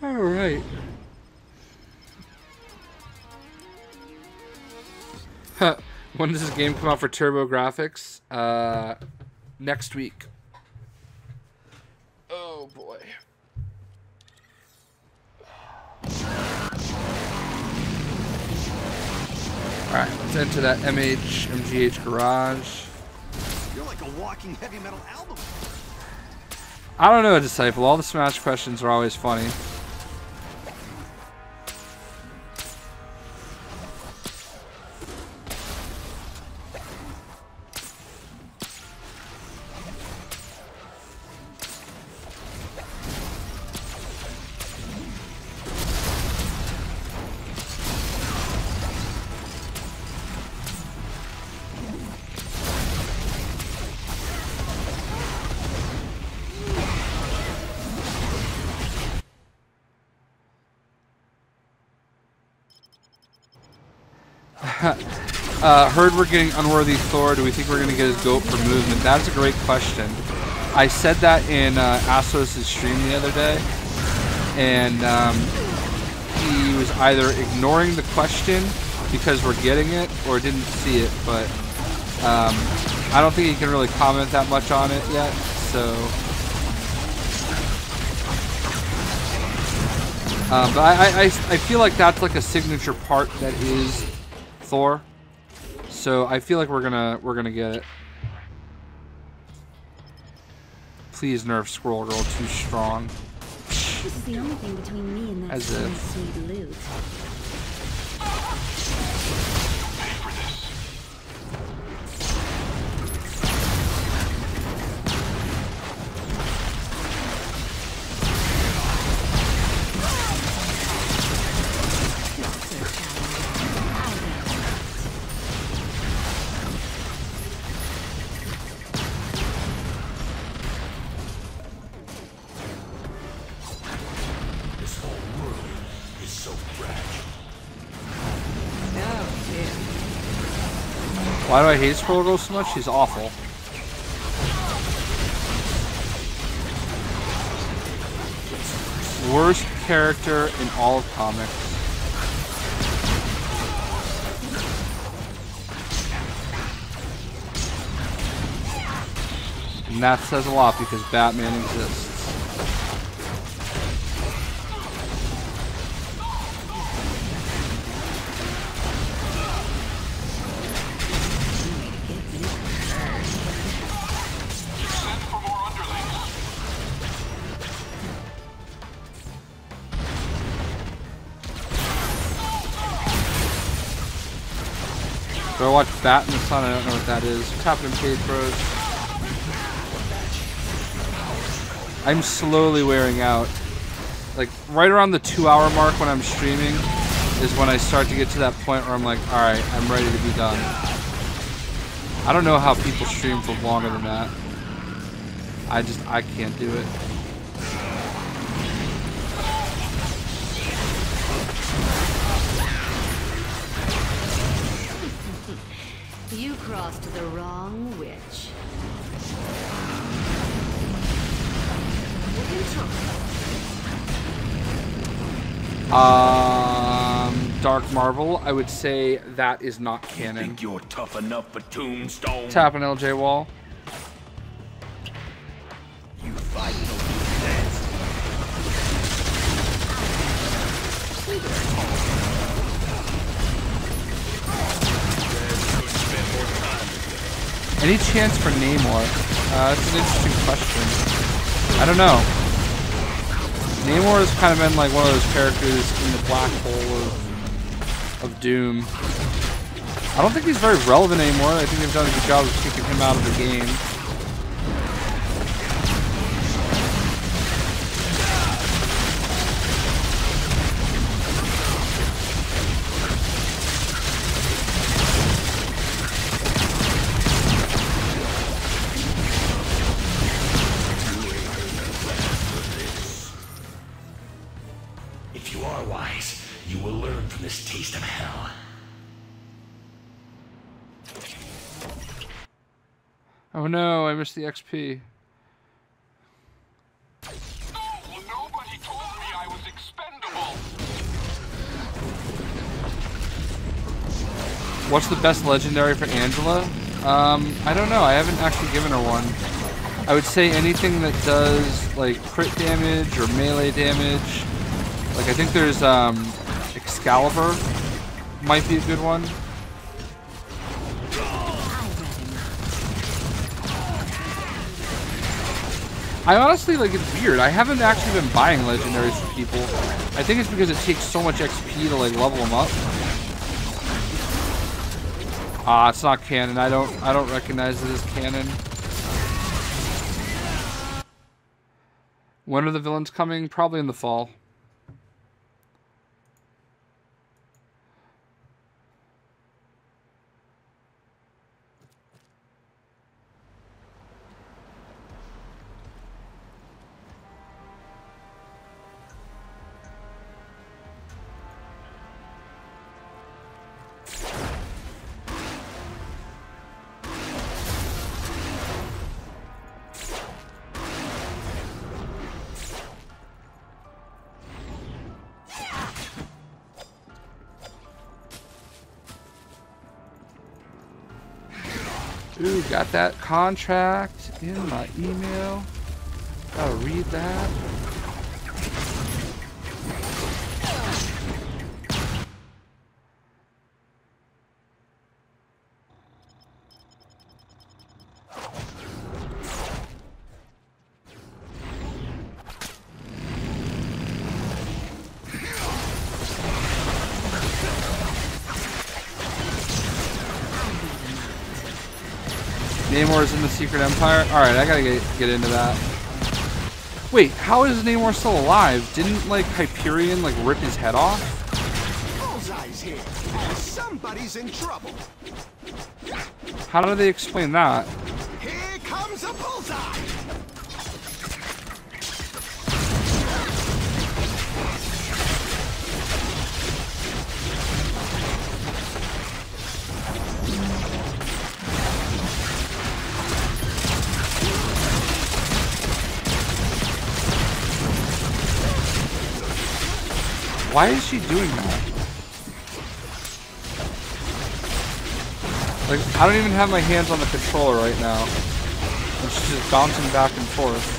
[SPEAKER 1] Alright. When does this game come out for Turbo Graphics? Next week. Oh boy. Alright, let's enter that MGH garage.
[SPEAKER 2] You're like a walking heavy metal album.
[SPEAKER 1] I don't know, Disciple. All the Smash questions are always funny. Heard we're getting Unworthy Thor. Do we think we're going to get his GOAT for movement? That's a great question. I said that in Astos' stream the other day, and he was either ignoring the question because we're getting it or didn't see it, but I don't think he can really comment that much on it yet, so... but I feel like that's like a signature part that is Thor, so I feel like we're gonna get it. Please nerf Squirrel Girl too strong.
[SPEAKER 3] This is the only thing between me and that
[SPEAKER 1] As if.
[SPEAKER 3] sweet loot.
[SPEAKER 1] Why do I hate Squirrel Girl so much? She's awful. Worst character in all of comics. And that says a lot because Batman exists. Do I watch Bat in the Sun? I don't know what that is. What's happening, Page Bros? I'm slowly wearing out. Like, right around the 2-hour mark when I'm streaming is when I start to get to that point where I'm like, alright, I'm ready to be done. I don't know how people stream for longer than that. I can't do it.
[SPEAKER 3] You crossed the wrong witch.
[SPEAKER 1] Dark Marvel, I would say that is not canon.
[SPEAKER 4] Think you're tough enough for Tombstone?
[SPEAKER 1] Tap an LJ wall.
[SPEAKER 4] You fight no dance.
[SPEAKER 1] Any chance for Namor? That's an interesting question. I don't know. Namor has kind of been like one of those characters in the black hole of Doom. I don't think he's very relevant anymore. I think they've done a good job of kicking him out of the game.
[SPEAKER 4] If you are wise, you will learn from this taste of hell.
[SPEAKER 1] Oh no, I missed the XP.
[SPEAKER 4] Nobody told me I was expendable.
[SPEAKER 1] What's the best legendary for Angela? I don't know. I haven't actually given her one. I would say anything that does like crit damage or melee damage. Like I think there's Excalibur might be a good one. I honestly, like, it's weird. I haven't actually been buying legendaries for people. I think it's because it takes so much XP to, like, level them up. Ah, it's not canon. I don't recognize it as canon. When are the villains coming? Probably in the fall. Ooh, got that contract in my email. Gotta read that. Namor's in the Secret Empire? Alright, I gotta get into that. Wait, how is Namor still alive? Didn't, like, Hyperion, like, rip his head off?
[SPEAKER 6] Bullseye's here, and somebody's in trouble.
[SPEAKER 1] How do they explain that?
[SPEAKER 6] Here comes a bullseye!
[SPEAKER 1] Why is she doing that? Like, I don't even have my hands on the controller right now. And she's just bouncing back and forth.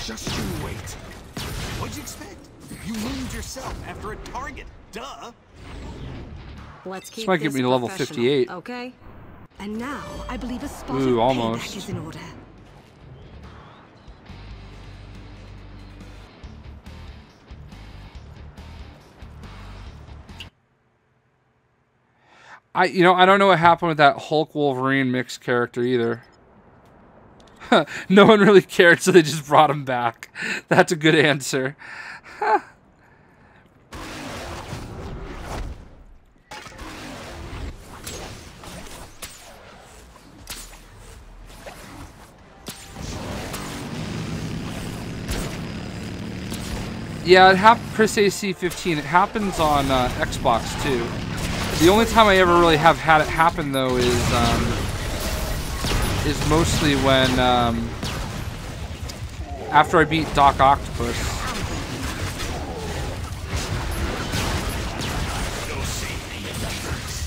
[SPEAKER 6] Just you wait. What'd you expect? You named yourself after a target. Duh.
[SPEAKER 13] Let's keep
[SPEAKER 1] This might get me to level 58.
[SPEAKER 13] Okay. And now I believe a spot
[SPEAKER 1] Ooh,
[SPEAKER 13] of
[SPEAKER 1] almost.
[SPEAKER 13] payback is in order.
[SPEAKER 1] I don't know what happened with that Hulk Wolverine mixed character either. No one really cared, so they just brought him back. That's a good answer. Yeah, it happened. Chris AC15. It happens on Xbox too. The only time I ever really have had it happen though is mostly when after I beat Doc Octopus.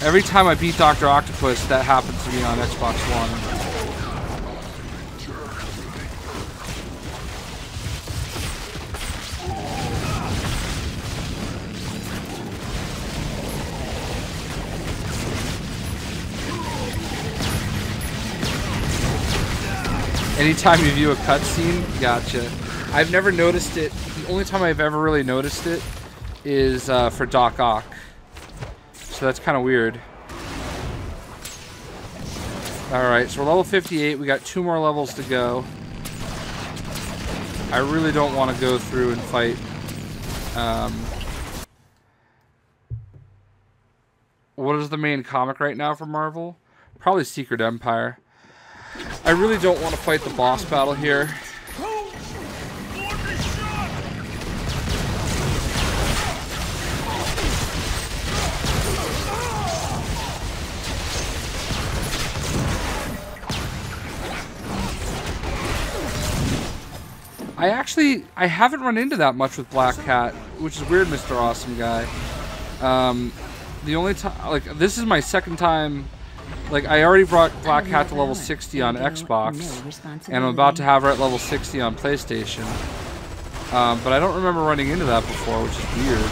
[SPEAKER 1] Every time I beat Dr. Octopus, that happens to me on Xbox One. Anytime you view a cutscene, gotcha. I've never noticed it. The only time I've ever really noticed it is for Doc Ock. So that's kind of weird. Alright, so we're level 58. We got 2 more levels to go. I really don't want to go through and fight. What is the main comic right now for Marvel? Probably Secret Empire. I really don't want to fight the boss battle here. I haven't run into that much with Black Cat, which is weird, Mr. Awesome Guy. The only time, like, this is my second time like, I already brought Black Cat to level 60 on Xbox, and I'm about to have her at level 60 on PlayStation. But I don't remember running into that before, which is weird.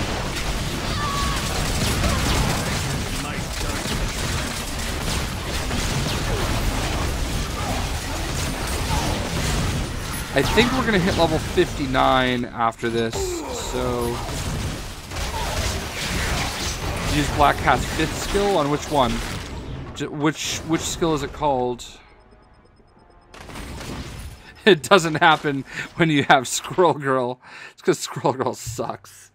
[SPEAKER 1] I think we're going to hit level 59 after this, so... Use Black Cat's 5th skill? On which one? Which skill is it called? It doesn't happen when you have Squirrel Girl. It's because Squirrel Girl sucks.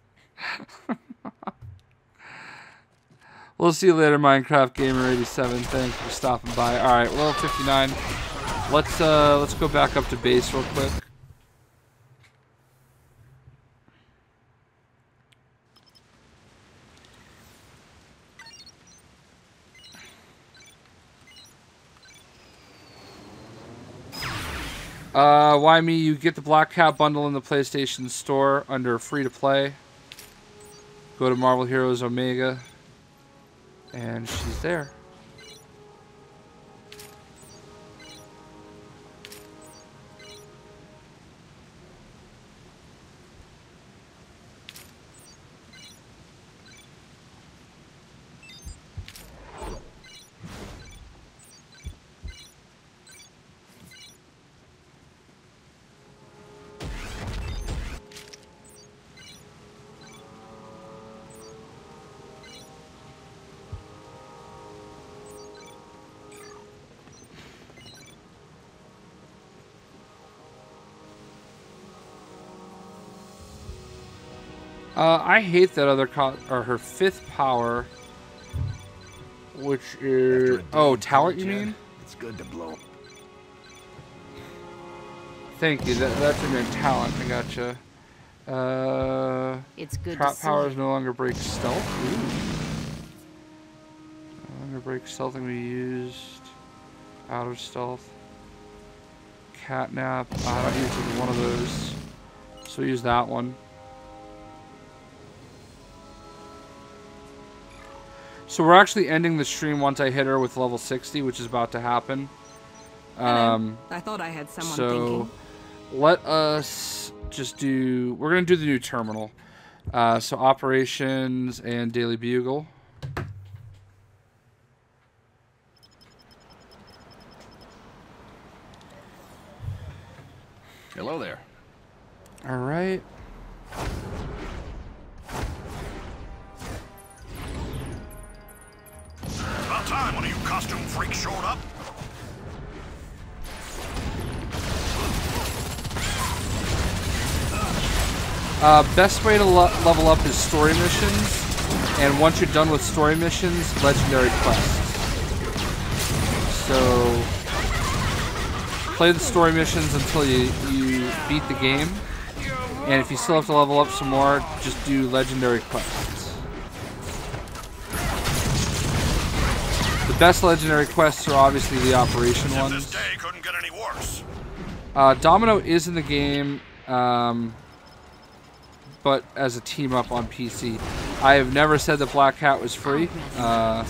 [SPEAKER 1] We'll see you later, Minecraft Gamer 87. Thanks for stopping by. Alright, level 59. Let's go back up to base real quick. Why me? You get the Black Cat bundle in the PlayStation Store under free to play. Go to Marvel Heroes Omega, and she's there. I hate that other or her 5th power, which is talent. You mean?
[SPEAKER 8] It's good to blow.
[SPEAKER 1] Thank you. That's in your talent. I gotcha.
[SPEAKER 3] It's good.
[SPEAKER 1] Trap powers no longer break stealth. Ooh. No longer break stealth and be used out of stealth. Catnap. I don't use one of those, so use that one. So we're actually ending the stream once I hit her with level 60, which is about to happen.
[SPEAKER 13] I thought I had someone thinking.
[SPEAKER 1] Let us just do... We're going to do the new terminal. So operations and Daily Bugle.
[SPEAKER 8] Hello there.
[SPEAKER 1] All right.
[SPEAKER 4] About time one of you costume freaks showed up.
[SPEAKER 1] Best way to level up is story missions, and once you're done with story missions, legendary quests. So play the story missions until you beat the game, and if you still have to level up some more, just do legendary quests. The best legendary quests are obviously the operation ones.
[SPEAKER 4] This day couldn't get any worse.
[SPEAKER 1] Domino is in the game, but as a team up on PC. I have never said that Black Cat was free. I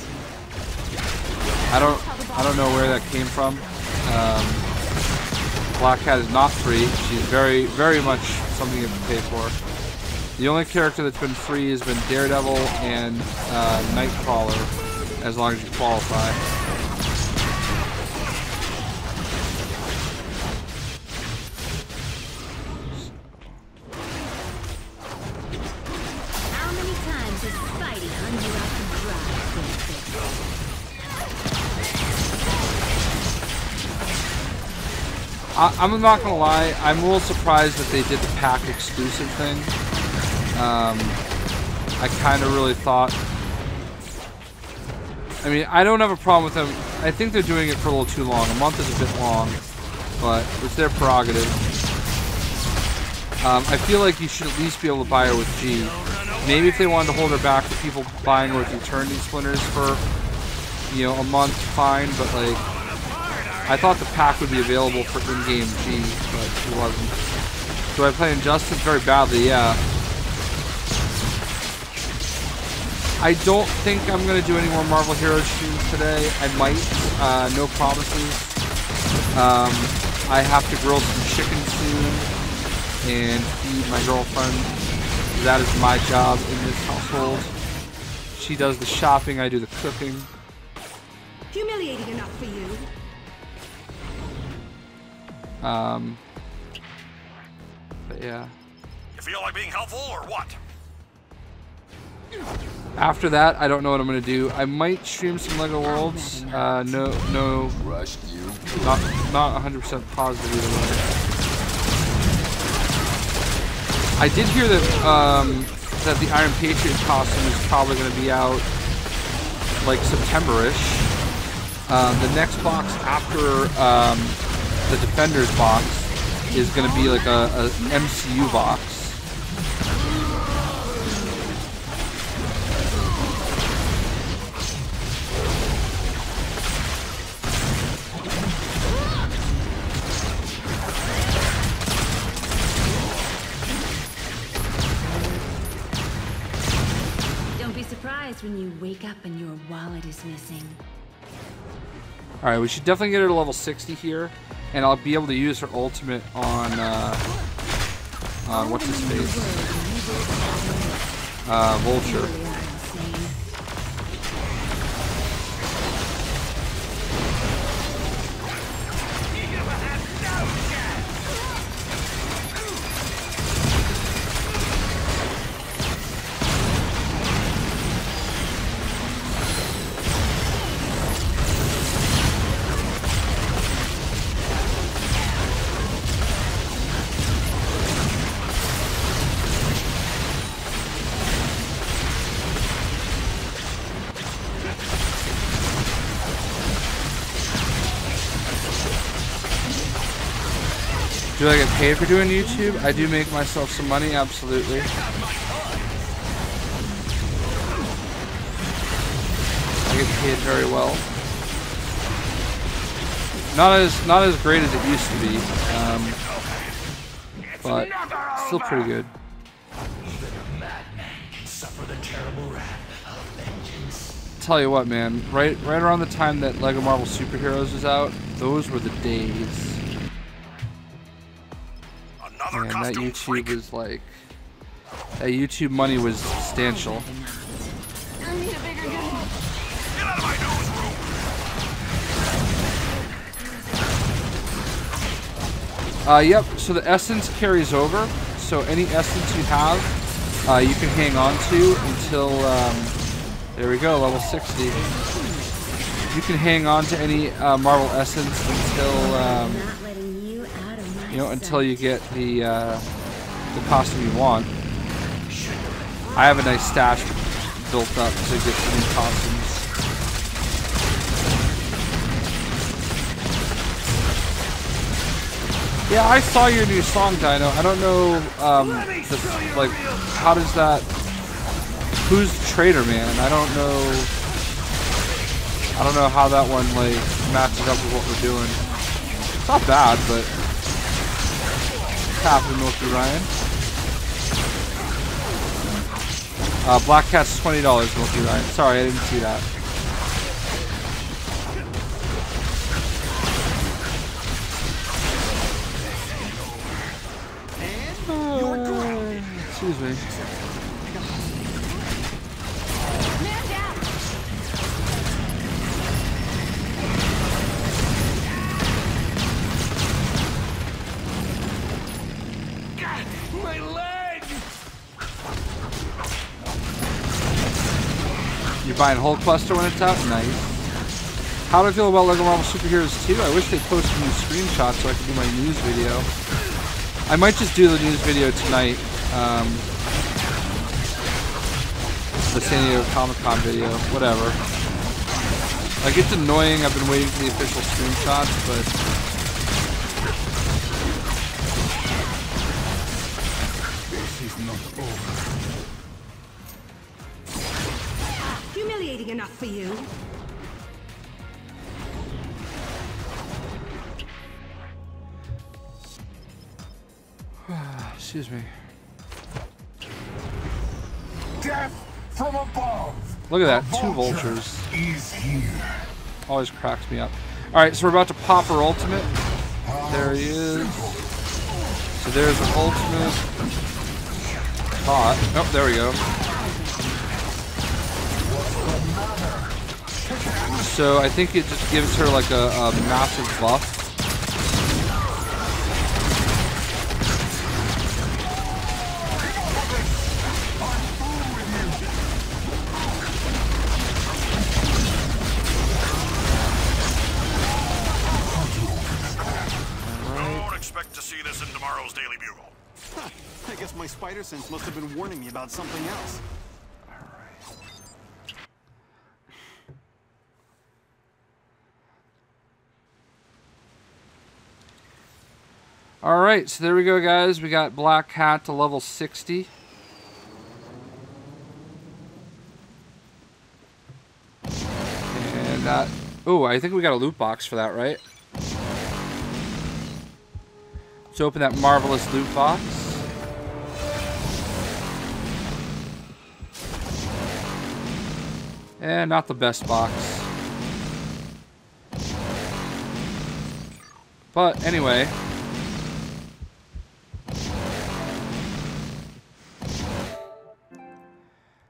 [SPEAKER 1] don't know where that came from. Black Cat is not free. She's very, very much something you have to pay for. The only character that's been free has been Daredevil and Nightcrawler, as long as you qualify.
[SPEAKER 3] How many times has Spidey hung you out to dry?
[SPEAKER 1] I'm not gonna lie, I'm a little surprised that they did the pack exclusive thing. I kind of really thought... I mean, I don't have a problem with them. I think they're doing it for a little too long. A month is a bit long, but it's their prerogative. I feel like you should at least be able to buy her with G. Maybe if they wanted to hold her back for people buying her with Eternity Splinters for, you know, a month, fine, but like... I thought the pack would be available for in-game G, but it wasn't. Do I play Injustice very badly? Yeah. I don't think I'm going to do any more Marvel Heroes streams today. I might. No promises. I have to grill some chicken soon and feed my girlfriend. That is my job in this household. She does the shopping, I do the cooking.
[SPEAKER 13] Humiliating enough for you.
[SPEAKER 1] But yeah.
[SPEAKER 4] You feel like being helpful or what?
[SPEAKER 1] After that, I don't know what I'm gonna do. I might stream some LEGO Worlds. No.
[SPEAKER 8] Rushed you.
[SPEAKER 1] Not 100% positive either way. I did hear that that the Iron Patriot costume is probably gonna be out like September-ish. The next box after the Defenders box is gonna be like a MCU box.
[SPEAKER 3] When you wake up and your wallet is missing.
[SPEAKER 1] Alright, we should definitely get her to level 60 here, and I'll be able to use her ultimate on what's his face? Vulture. Do I get paid for doing YouTube? I do make myself some money, absolutely. I get paid very well. Not as great as it used to be, but still pretty good. Tell you what, man, right around the time that LEGO Marvel Superheroes was out, those were the days. Man, that YouTube was like, that YouTube money was substantial. Yep, so the essence carries over, so any essence you have, you can hang on to until, there we go, level 60. You can hang on to any Marvel essence until, you know, until you get the costume you want. I have a nice stash built up to get some new costumes. Yeah, I saw your new song, Dino. I don't know, like, how does that... Who's the traitor, man? I don't know how that one, like, matches up with what we're doing. It's not bad, but... Half of Milky Ryan. Black Cat's $20, Milky Ryan. Sorry, I didn't see that. Excuse me. You're buying Hulk Buster when it's out? Nice. How do I feel about LEGO Marvel Superheroes 2? I wish they posted new screenshots so I could do my news video. I might just do the news video tonight. The San Diego Comic-Con video. Whatever. Like, it's annoying. I've been waiting for the official screenshots, but...
[SPEAKER 7] This is not over.
[SPEAKER 13] Humiliating enough for you.
[SPEAKER 1] Excuse me.
[SPEAKER 7] Death
[SPEAKER 14] from above.
[SPEAKER 1] Look at that, 2 vultures.
[SPEAKER 14] Is here.
[SPEAKER 1] Always cracks me up. Alright, so we're about to pop her ultimate. There he is. So there's her ultimate. Hot. Oh, there we go. So I think it just gives her like a massive buff.
[SPEAKER 6] I guess my spider sense must have been warning me about something else.
[SPEAKER 1] Alright, so there we go, guys. We got Black Cat to level 60. And that... Oh, I think we got a loot box for that, right? Let's open that marvelous loot box. And not the best box. But anyway.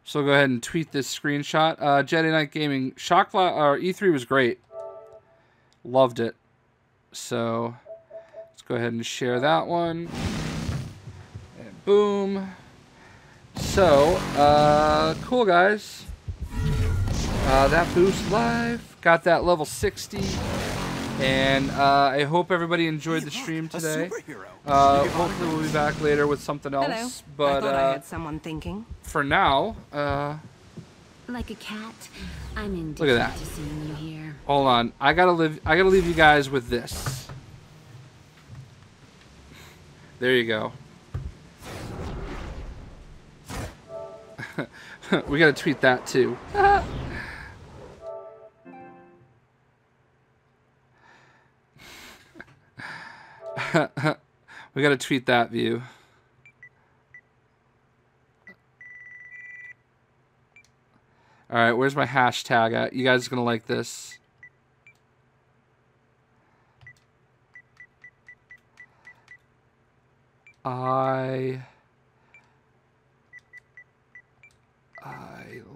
[SPEAKER 1] So go ahead and tweet this screenshot. Jedi Knight Gaming. E3 was great. Loved it. So let's go ahead and share that one. And boom. So, cool, guys. That boost live. Got that level 60. And I hope everybody enjoyed the stream today. Hopefully we'll be back later with something else.
[SPEAKER 13] Hello.
[SPEAKER 1] But
[SPEAKER 13] I thought I had someone thinking.
[SPEAKER 1] For now,
[SPEAKER 3] like a cat, I'm indifferent
[SPEAKER 1] look at that.
[SPEAKER 3] to seeing you here.
[SPEAKER 1] Hold on. I gotta leave you guys with this. There you go. We gotta tweet that too. We gotta tweet that view. Alright, where's my hashtag at? You guys are gonna like this. I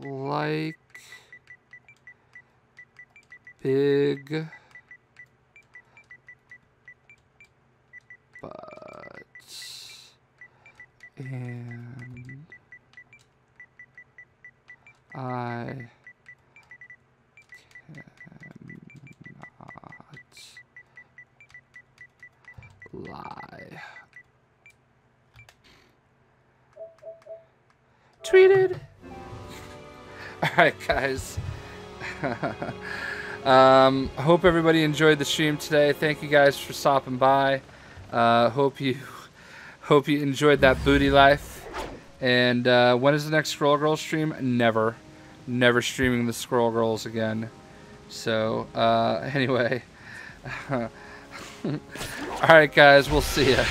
[SPEAKER 1] like big butts and I cannot lie. Tweeted. Alright, guys. Hope everybody enjoyed the stream today. Thank you guys for stopping by. Hope you enjoyed that booty life. And when is the next Squirrel Girls stream? Never. Never streaming the Squirrel Girls again. So, anyway. Alright, guys. We'll see ya.